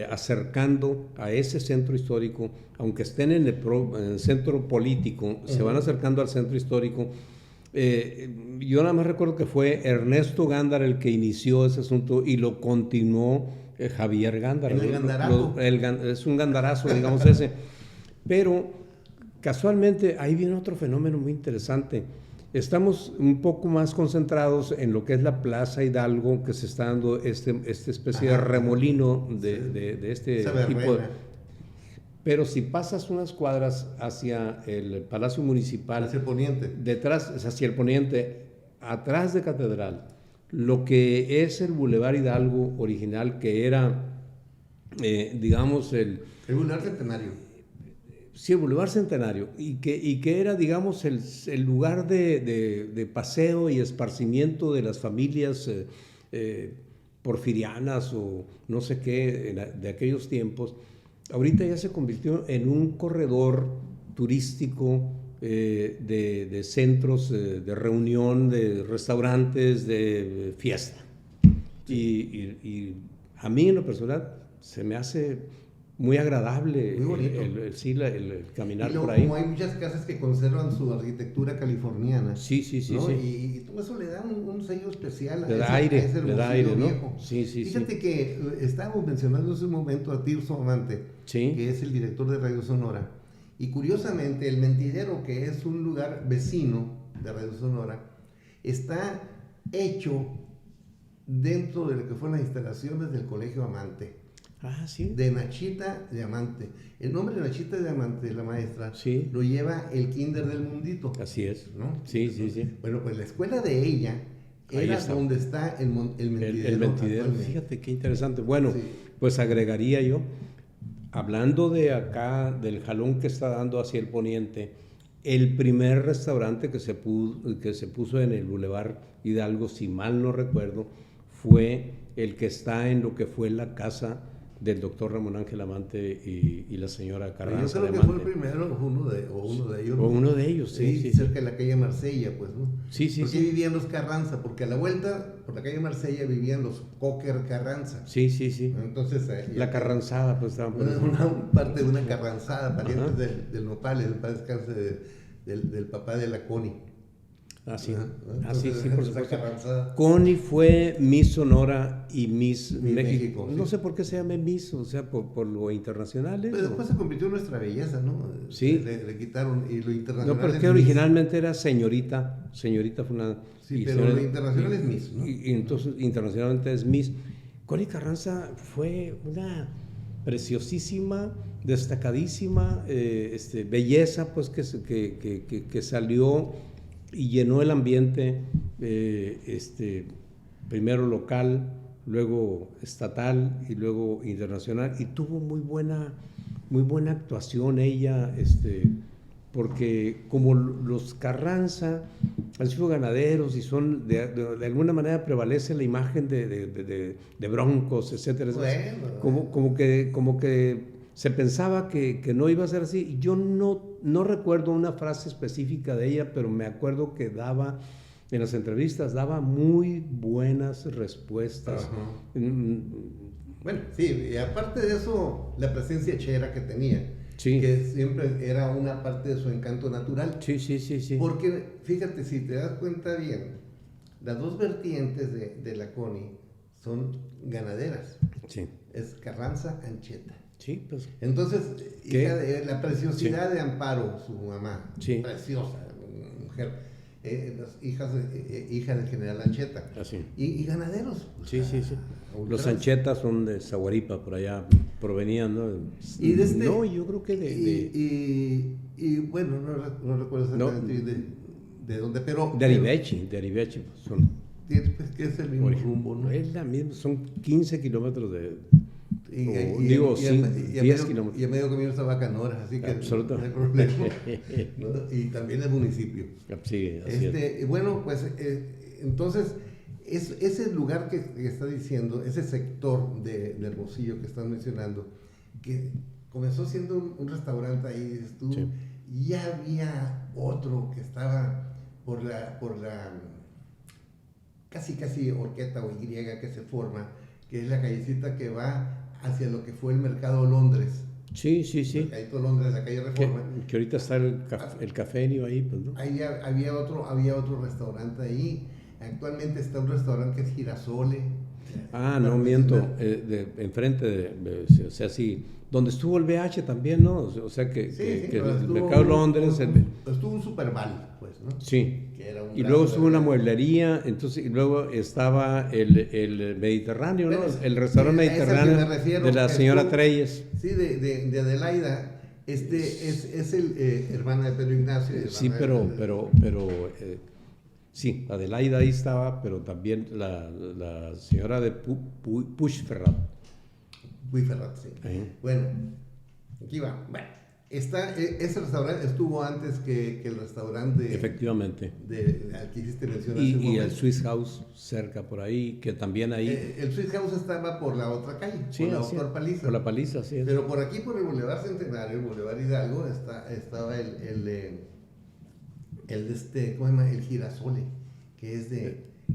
acercando a ese centro histórico, aunque estén en el centro político, se van acercando al centro histórico. Yo nada más recuerdo que fue Ernesto Gándara el que inició ese asunto y lo continuó Javier Gándara. El Gandarazo. Es un gandarazo, digamos ese. Pero casualmente ahí viene otro fenómeno muy interesante. Estamos un poco más concentrados en lo que es la Plaza Hidalgo, que se está dando esta especie de remolino de este tipo de... Pero si pasas unas cuadras hacia el Palacio Municipal, hacia el poniente, detrás, hacia el poniente, atrás de Catedral, lo que es el Boulevard Hidalgo original, que era, digamos, el Boulevard Centenario. Sí, el Boulevard Centenario, y que era, digamos, el lugar de paseo y esparcimiento de las familias porfirianas o no sé qué de aquellos tiempos. Ahorita ya se convirtió en un corredor turístico de centros de reunión, de restaurantes, de fiesta. Y a mí en lo personal se me hace muy agradable Muy bonito. el caminar Y luego, por ahí. como hay muchas casas que conservan su arquitectura californiana. Sí, sí, sí, ¿no? sí. Y todo eso le da un sello especial Le da aire, a ese le da aire, Hermosillo ¿no? viejo. Sí, sí, Fíjate sí. que estábamos mencionando hace un momento a Tirso Amante, Sí. que es el director de Radio Sonora. Y curiosamente, el Mentidero, que es un lugar vecino de Radio Sonora, está hecho dentro de lo que fueron las instalaciones del Colegio Amante. Ah, sí. De Nachita Diamante. El nombre de Nachita Diamante, la maestra, Sí. lo lleva el Kinder del Mundito. Así es. ¿no? Sí, sí, sí. Bueno, pues la escuela de ella Ahí era está. donde está el Mentidero. El mentidero. actualmente. Fíjate qué interesante. Bueno, Sí. pues agregaría yo, hablando de acá, del jalón que está dando hacia el poniente, el primer restaurante que se puso en el Boulevard Hidalgo, si mal no recuerdo, fue el que está en lo que fue la casa del doctor Ramón Ángel Amante y la señora Carranza. Yo creo que fue el primero, uno de ellos. O uno de ellos, sí, sí. Cerca de la calle Marsella, pues, ¿no? Sí, sí, Porque sí. vivían los Carranza, porque a la vuelta, por la calle Marsella, vivían los Cocker Carranza. Sí, sí, sí. Entonces, La Carranzada, pues estaban por una parte de una Carranzada, parientes del Nopales, el padre descanse del papá de la Connie. Ah, sí. Ajá. Sí, Entonces, por esa supuesto. Carranzada. Connie fue Miss Sonora y Miss México, No sí. sé por qué se llama Miss, o sea, por lo internacional. Pero después se convirtió en nuestra belleza, ¿no? Sí. Le quitaron, y lo internacional No, pero es es que Miss. originalmente era señorita. Señorita fue una... Sí, y pero señora- lo internacional es Miss, ¿no? Y entonces internacionalmente es Miss. Connie Carranza fue una preciosísima, destacadísima belleza, pues que salió y llenó el ambiente, primero local, luego estatal y luego internacional, y tuvo muy buena actuación ella, porque como los Carranza han sido ganaderos y son de alguna manera prevalece la imagen de broncos, etcétera, Bueno, como que se pensaba que no iba a ser así. Yo no recuerdo una frase específica de ella, pero me acuerdo que en las entrevistas daba muy buenas respuestas. Ajá. Bueno, sí, y aparte de eso, la presencia chera que tenía, Sí. que siempre era una parte de su encanto natural. Sí, sí, sí, sí. Porque, fíjate, si te das cuenta bien, las dos vertientes de la Connie son ganaderas. Sí, Es Carranza Ancheta. sí, pues. Entonces, ¿Qué? hija de la preciosidad Sí. de Amparo, su mamá, Sí. preciosa mujer, hija del general Ancheta. Así. Y ganaderos. Sí, sí, sí. Los ultras. Anchetas son de Zaguaripa, por allá provenían, ¿no? Y de este- No, yo creo que Y bueno, no recuerdo exactamente de dónde, pero... de Arivechi, pues, son. Pues, que es el mismo rumbo, ¿no? Es la misma, son 15 kilómetros de... Y, o y- digo, y a- sí, y a 10 medio- kilómetros. Y a medio camino está Bacanora, así que Absolutamente. no hay problema. ¿no? Y también el municipio. Sí, así es. Bueno, pues entonces, ese lugar que está diciendo, ese sector de Hermosillo que están mencionando, que comenzó siendo un restaurante ahí, dices tú, Sí. ya había otro que estaba por la casi Horqueta o Y que se forma, que es la callecita que va hacia lo que fue el Mercado Londres. Sí, sí, sí. Mercadito Londres, la calle Reforma. Que ahorita está el cafenio ahí, pues, ¿no? Ahí había otro restaurante ahí. Actualmente está un restaurante que es Girasole. Ah, no, miento, enfrente o sea, sí, donde estuvo el BH también, ¿no? O sea, que el Mercado Londres... Estuvo un Superval, pues, ¿no? Sí, Que era un y gran luego estuvo una supermercado. mueblería, entonces, y luego estaba el Mediterráneo, ¿no? Bueno, El restaurante a ese al que mediterráneo me refiero, de la señora estuvo- Treyes. Sí, de Adelaida. Es el hermana de Pedro Ignacio. Sí, hermana de- sí, Adelaida ahí estaba, pero también la señora de Puigferrat. Buiferrat, sí. Ahí. Bueno, aquí va. Bueno, ese restaurante estuvo antes que el restaurante Efectivamente. al que hiciste mención hace un Y el momento. Swiss House cerca por ahí, que también ahí... El Swiss House estaba por la otra calle, sí, por la así es, Doctor Paliza. por la Paliza, sí. es. Pero por aquí, por el Boulevard Centenario, el Boulevard Hidalgo, estaba ¿cómo se llama? El Girasole, que es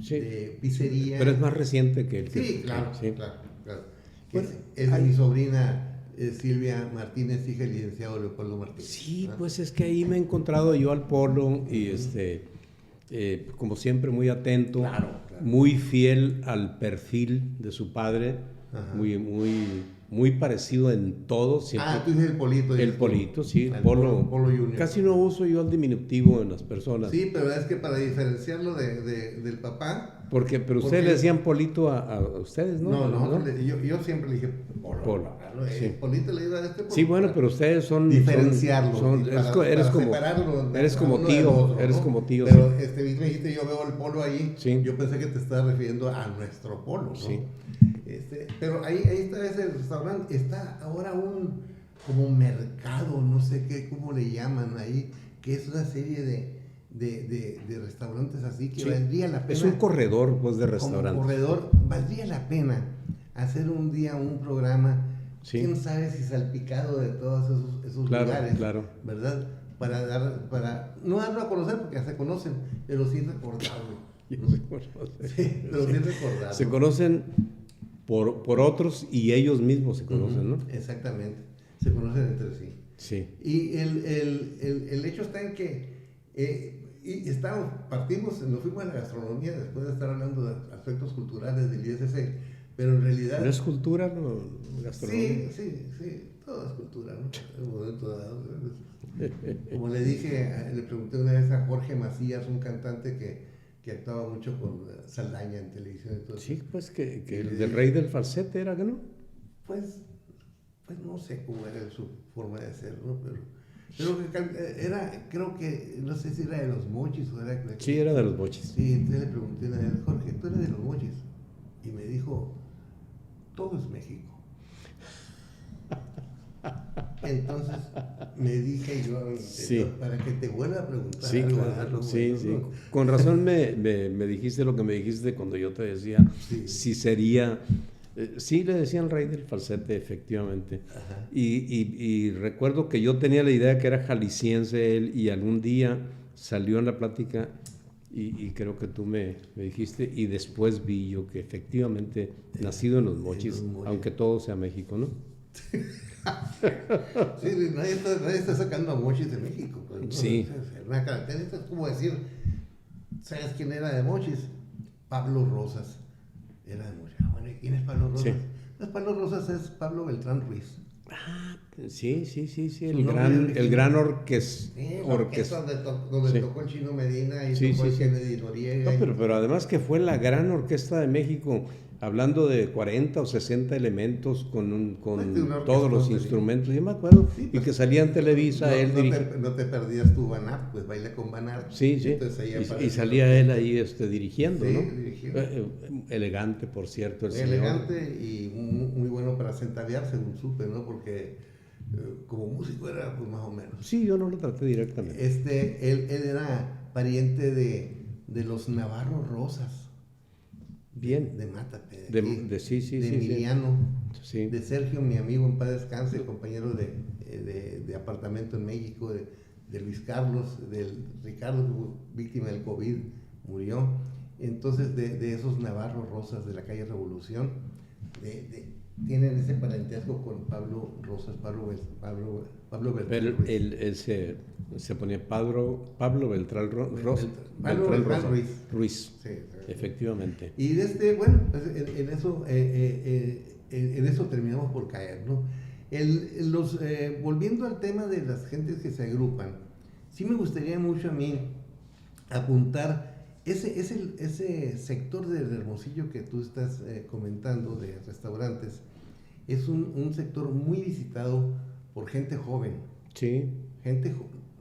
Sí. de pizzería. Pero es más reciente que el que... Sí, claro, sí. claro. Que Bueno, es de hay- mi sobrina Silvia Martínez, hija del licenciado Leopoldo Martínez. Sí, pues es que ahí me he encontrado yo al Polo y como siempre muy atento, Claro. muy fiel al perfil de su padre, Ajá. muy parecido en todo. Siempre. Tú dices el Polito. El Polito, sí, el Polo Junior. Casi no uso yo el diminutivo en las personas. Sí, pero es que para diferenciarlo del papá... Pero ustedes le decían Polito a ustedes, ¿no? No, yo siempre le dije Polo. Sí. Polito le iba a este Polo. Sí, bueno, pero ustedes son... Diferenciarlo. Eres como tío. Eres como tío, pero me dijiste, yo veo el Polo ahí. Sí. Yo pensé que te estabas refiriendo a nuestro Polo, ¿no? Sí. Pero ahí está ese restaurante. Está ahora como mercado, no sé cómo le llaman ahí, que es una serie de restaurantes así que valdría la pena. Es un corredor, pues, de restaurantes. Como corredor, valdría la pena hacer un día un programa, quién sabe si salpicado de todos esos lugares, ¿verdad? Para no darlo a conocer porque ya se conocen, pero sí recordarlo. Sí, pero sí recordarlo. Se conocen por otros y ellos mismos se conocen, ¿no? Exactamente, se conocen entre sí. Sí. Y el hecho está en que nos fuimos a la gastronomía después de estar hablando de aspectos culturales del ISC, pero en realidad... ¿No es cultura, no? Gastronomía. Sí, todo es cultura, ¿no? En un momento dado. Como le pregunté una vez a Jorge Macías, un cantante que actuaba mucho con Saldaña en televisión y todo eso. Sí, pues que el del rey del falsete era, ¿no? Pues no sé cómo era su forma de ser, ¿no? Pero creo que, no sé si era de los Mochis o era... Sí, era de los Mochis. Sí, entonces le pregunté una vez, Jorge, ¿tú eres de los Mochis? Y me dijo, todo es México. Entonces me dije yo, para que te vuelva a preguntar. Sí, algo, claro, sí. Con razón me dijiste lo que me dijiste cuando yo te decía si sería... Sí, le decían rey del falsete, efectivamente. Y recuerdo que yo tenía la idea que era jalisciense él y algún día salió en la plática y creo que tú me dijiste y después vi yo que efectivamente nacido en los Mochis, aunque todo sea México, ¿no? Sí, nadie está sacando a Mochis de México. Pues, ¿no? Sí. Una característica es como decir, ¿sabes quién era de Mochis? Pablo Rosas. Era de Mochis. Bueno, ¿y quién es Pablo Rosas? Sí. Pues Pablo Rosas es Pablo Beltrán Ruiz. Sí, el gran orquesta. Donde tocó el Chino Medina y tocó el Kennedy Noriega. No, pero además que fue la gran orquesta de México, hablando de 40 o 60 elementos con todos los instrumentos, yo me acuerdo, y que salía en Televisa, no te perdías tu Banat, pues baila con Banat. Sí, y salía él ahí dirigiendo, ¿no? Dirigiendo. Elegante, por cierto, el elegante señor. Y muy bueno para centalear, según supe, ¿no? Porque como músico era pues más o menos. Sí, yo no lo traté directamente. Él era pariente de los Navarro Rosas. Bien. De Mátate. De Emiliano. Sí. De Sergio, mi amigo en paz descanse, compañero de apartamento en México, de Luis Carlos, del Ricardo, víctima del COVID, murió. Entonces, de esos Navarro Rosas de la calle Revolución, tienen ese parentesco con Pablo Rosas, Pablo Beltrán. Pero él se ponía Pablo Beltrán Rosas. Pablo Beltrán Ruiz. Sí, efectivamente. Y pues en eso terminamos por caer, ¿no? Volviendo al tema de las gentes que se agrupan, sí me gustaría mucho a mí apuntar ese sector del Hermosillo que tú estás comentando de restaurantes. Es un sector muy visitado por gente joven. Sí.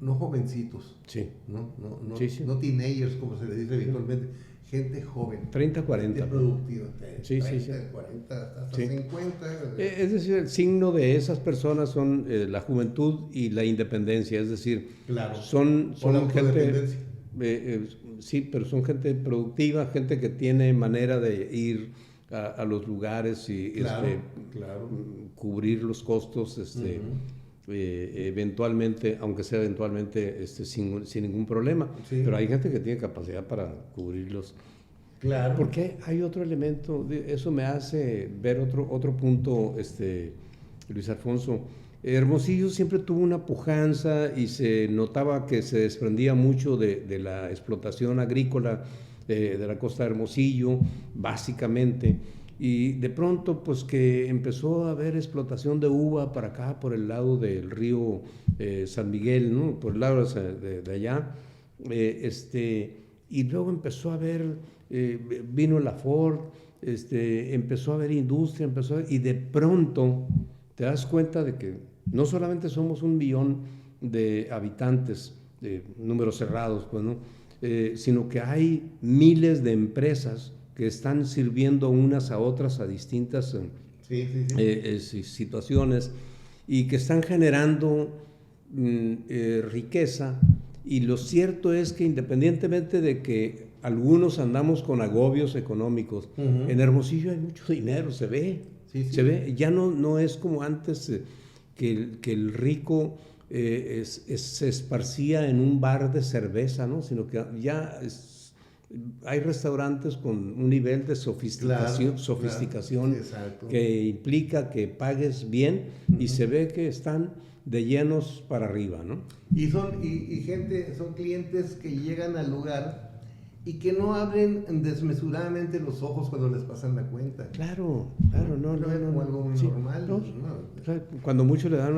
No jovencitos. Sí. No teenagers, como se le dice habitualmente. Gente joven. 30, 40. Gente productiva. 30, 40, hasta 50. Es decir, el signo de esas personas son la juventud y la independencia. Es decir, son gente... sí, pero son gente productiva, gente que tiene manera de ir a los lugares y cubrir los costos eventualmente, aunque sea eventualmente sin ningún problema. Sí. Pero hay gente que tiene capacidad para cubrirlos. Claro. Porque hay otro elemento, eso me hace ver otro punto Luis Alfonso. Hermosillo siempre tuvo una pujanza y se notaba que se desprendía mucho de la explotación agrícola de la costa de Hermosillo, básicamente. Y de pronto, pues que empezó a haber explotación de uva para acá, por el lado del río San Miguel, ¿no? Por el lado de allá. Y luego empezó a haber, vino la Ford, empezó a haber industria, y de pronto te das cuenta de que no solamente somos 1 millón de habitantes, números cerrados, pues, ¿no? Sino que hay miles de empresas que están sirviendo unas a otras a distintas situaciones y que están generando riqueza. Y lo cierto es que independientemente de que algunos andamos con agobios económicos, en Hermosillo hay mucho dinero, se ve. Se ve, ya no es como antes que el rico se esparcía en un bar de cerveza, ¿no? Sino que ya hay restaurantes con un nivel de sofisticación que implica que pagues bien y se ve que están de llenos para arriba, ¿no? Y son clientes que llegan al lugar y que no abren desmesuradamente los ojos cuando les pasan la cuenta. Claro, no. Como algo muy normal. No. Cuando muchos le dan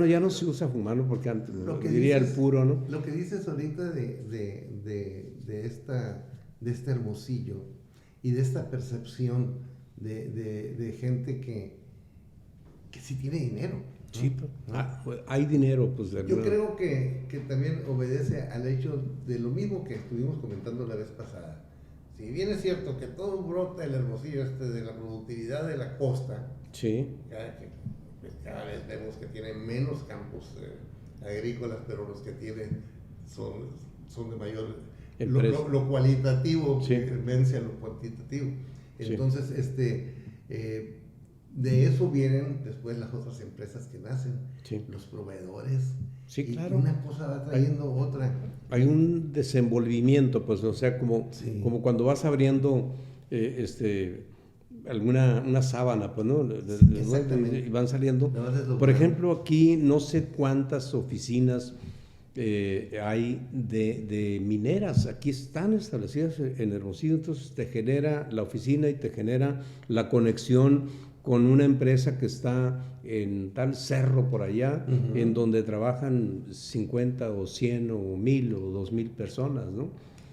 ya no se usa fumar, ¿no? Porque antes diría el puro, ¿no? Lo que dices ahorita de este Hermosillo y de esta percepción de gente que sí tiene dinero, ¿no? Sí, hay dinero, pues. Yo creo que también obedece al hecho de lo mismo que estuvimos comentando la vez pasada. Si bien es cierto que todo brota el Hermosillo de la productividad de la costa, sí. Cada vez vemos que tienen menos campos agrícolas, pero los que tienen son de mayor lo cualitativo que vence a lo cuantitativo. Entonces, de eso vienen después las otras empresas que nacen, los proveedores. Sí, claro. Y una cosa va trayendo otra. Hay un desenvolvimiento, pues, o sea, como cuando vas abriendo una sábana, pues, ¿no? Exactamente. Y van saliendo. Por ejemplo, aquí no sé cuántas oficinas hay de mineras. Aquí están establecidas en Hermosillo, entonces te genera la oficina y te genera la conexión con una empresa que está en tal cerro por allá, en donde trabajan 50 o 100 o 1000 o 2000 personas, ¿no?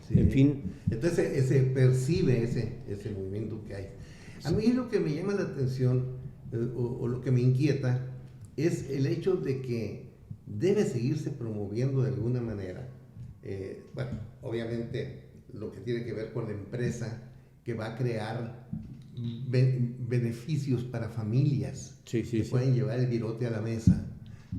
Sí. En fin. Entonces se percibe ese movimiento que hay. A mí lo que me llama la atención o lo que me inquieta es el hecho de que debe seguirse promoviendo de alguna manera. Obviamente lo que tiene que ver con la empresa que va a crear beneficios para familias que pueden llevar el virote a la mesa,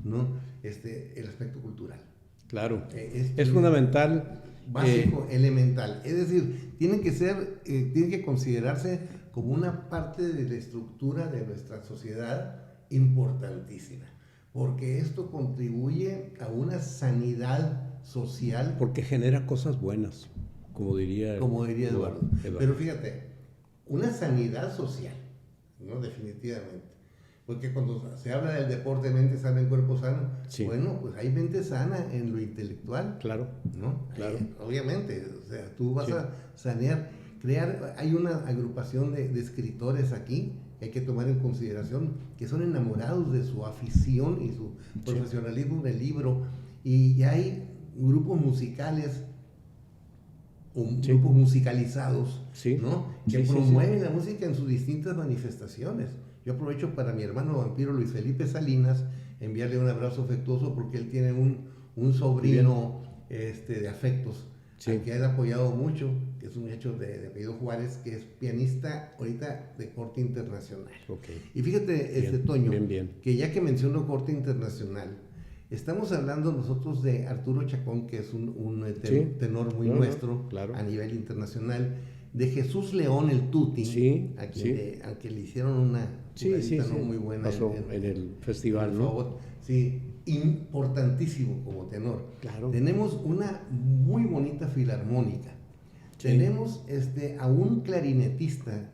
¿no? El aspecto cultural. Claro, es fundamental. Básico, elemental. Es decir, tiene que considerarse como una parte de la estructura de nuestra sociedad importantísima, porque esto contribuye a una sanidad social. Porque genera cosas buenas, como diría Eduardo. Pero fíjate, una sanidad social, ¿no? Definitivamente. Porque cuando se habla del deporte, mente sana en cuerpo sano, bueno, pues hay mente sana en lo intelectual. Claro. ¿No? Claro. Obviamente, o sea, tú vas a sanear, hay una agrupación de escritores aquí que hay que tomar en consideración, que son enamorados de su afición y su profesionalismo en el libro, y hay grupos musicales grupos musicalizados, ¿no? Que promueven la música en sus distintas manifestaciones. Yo aprovecho para mi hermano vampiro Luis Felipe Salinas enviarle un abrazo afectuoso, porque él tiene un sobrino de afectos al que ha apoyado mucho, que es un muchacho de apellido Juárez, que es pianista ahorita de corte internacional. Y fíjate, Toño, que ya que menciono corte internacional, estamos hablando nosotros de Arturo Chacón, que es un tenor muy nuestro a nivel internacional, de Jesús León el Tuti, a quien le hicieron una muy buena en el festival, ¿no? Sí, importantísimo como tenor. Claro. Tenemos una muy bonita filarmónica. Tenemos a un clarinetista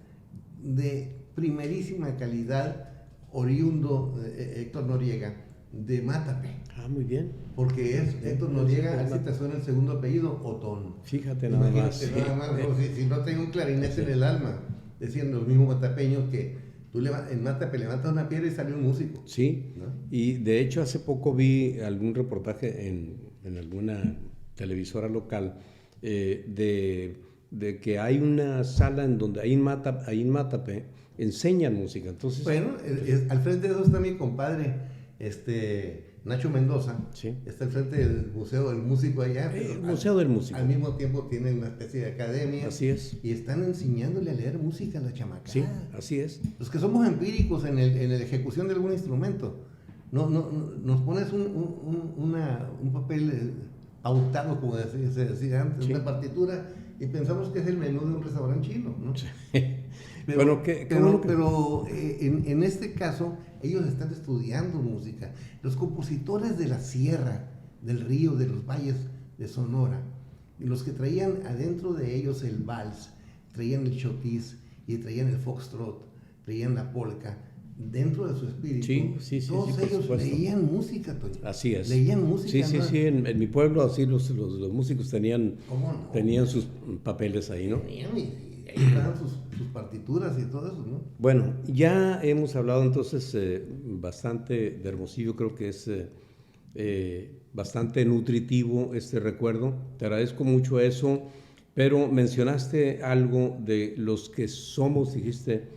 de primerísima calidad oriundo, Héctor Noriega, de Mátape. Ah, muy bien. Porque es Héctor Noriega, así te suena el segundo apellido, Otón. Fíjate nada más. Imagínate nada más, si no tengo un clarinete en el alma, decían los mismos matapeños que tú en Mátape levantas una piedra y sale un músico. Sí, ¿no? Y de hecho hace poco vi algún reportaje en alguna televisora local de que hay una sala en donde ahí en Mátape enseñan música. Entonces, bueno, al frente de eso está mi compadre, Nacho Mendoza. Sí. Está al frente del Museo del Músico allá. El Museo del Músico. Al mismo tiempo tiene una especie de academia. Así es. Y están enseñándole a leer música a la chamaca. Sí, así es. Los que somos empíricos en la ejecución de algún instrumento. Nos pones un papel pautado, como se decía antes, Sí. una partitura, y pensamos que es el menú de un restaurante chino, ¿no? Sí. Pero, bueno, pero en este caso, ellos están estudiando música. Los compositores de la sierra, del río, de los valles de Sonora, los que traían adentro de ellos el vals, traían el chotis y traían el foxtrot, traían la polka, dentro de su espíritu, todos ellos leían música, Toño. Así es. Leían música. Sí, ¿no? sí, en mi pueblo así los músicos tenían sus papeles ahí, ¿no? Tenían, y ahí estaban sus partituras y todo eso, ¿no? Bueno, ya hemos hablado entonces bastante de Hermosillo, creo que es bastante nutritivo este recuerdo, te agradezco mucho eso, pero mencionaste algo de los que somos, dijiste,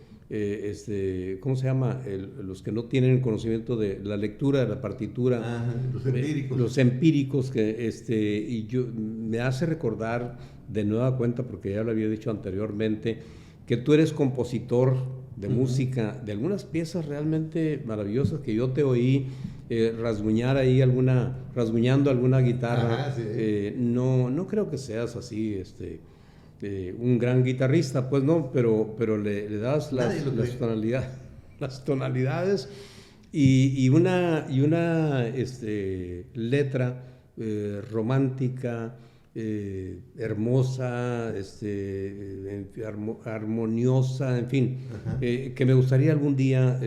¿cómo se llama? Los que no tienen conocimiento de la lectura de la partitura. Ajá, los empíricos. Los empíricos, y yo me hace recordar de nueva cuenta, porque ya lo había dicho anteriormente, que tú eres compositor de música, de algunas piezas realmente maravillosas que yo te oí rasguñando alguna guitarra. Ajá, sí. No creo que seas así, un gran guitarrista, pues no, pero le das las tonalidades y una letra romántica, hermosa, armoniosa, en fin, que me gustaría algún día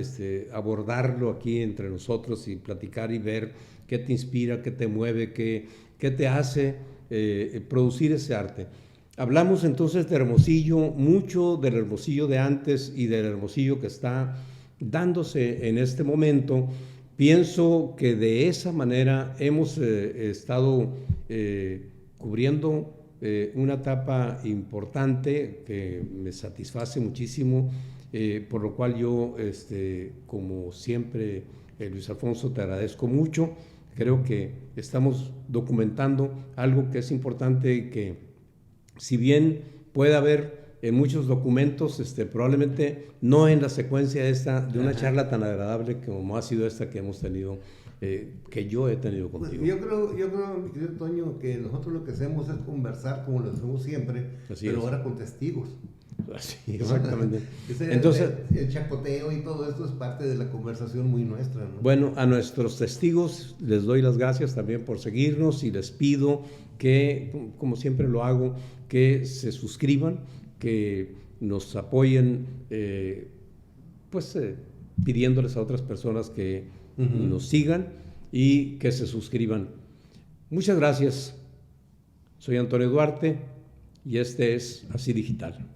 abordarlo aquí entre nosotros y platicar y ver qué te inspira, qué te mueve, qué te hace producir ese arte. Hablamos entonces de Hermosillo, mucho del Hermosillo de antes y del Hermosillo que está dándose en este momento. Pienso que de esa manera hemos estado cubriendo una etapa importante que me satisface muchísimo, por lo cual yo, como siempre, Luis Alfonso, te agradezco mucho. Creo que estamos documentando algo que es importante y que, si bien puede haber muchos documentos, probablemente no en la secuencia de una charla tan agradable como ha sido esta que hemos tenido, que yo he tenido contigo. Pues yo creo, mi querido Toño, que nosotros lo que hacemos es conversar como lo hacemos siempre, pero ahora con testigos. Sí, exactamente. Entonces, el chacoteo y todo esto es parte de la conversación muy nuestra, ¿no? Bueno, a nuestros testigos les doy las gracias también por seguirnos y les pido que, como siempre lo hago, que se suscriban, que nos apoyen, pidiéndoles a otras personas que nos sigan y que se suscriban. Muchas gracias. Soy Antonio Duarte y este es Así Digital.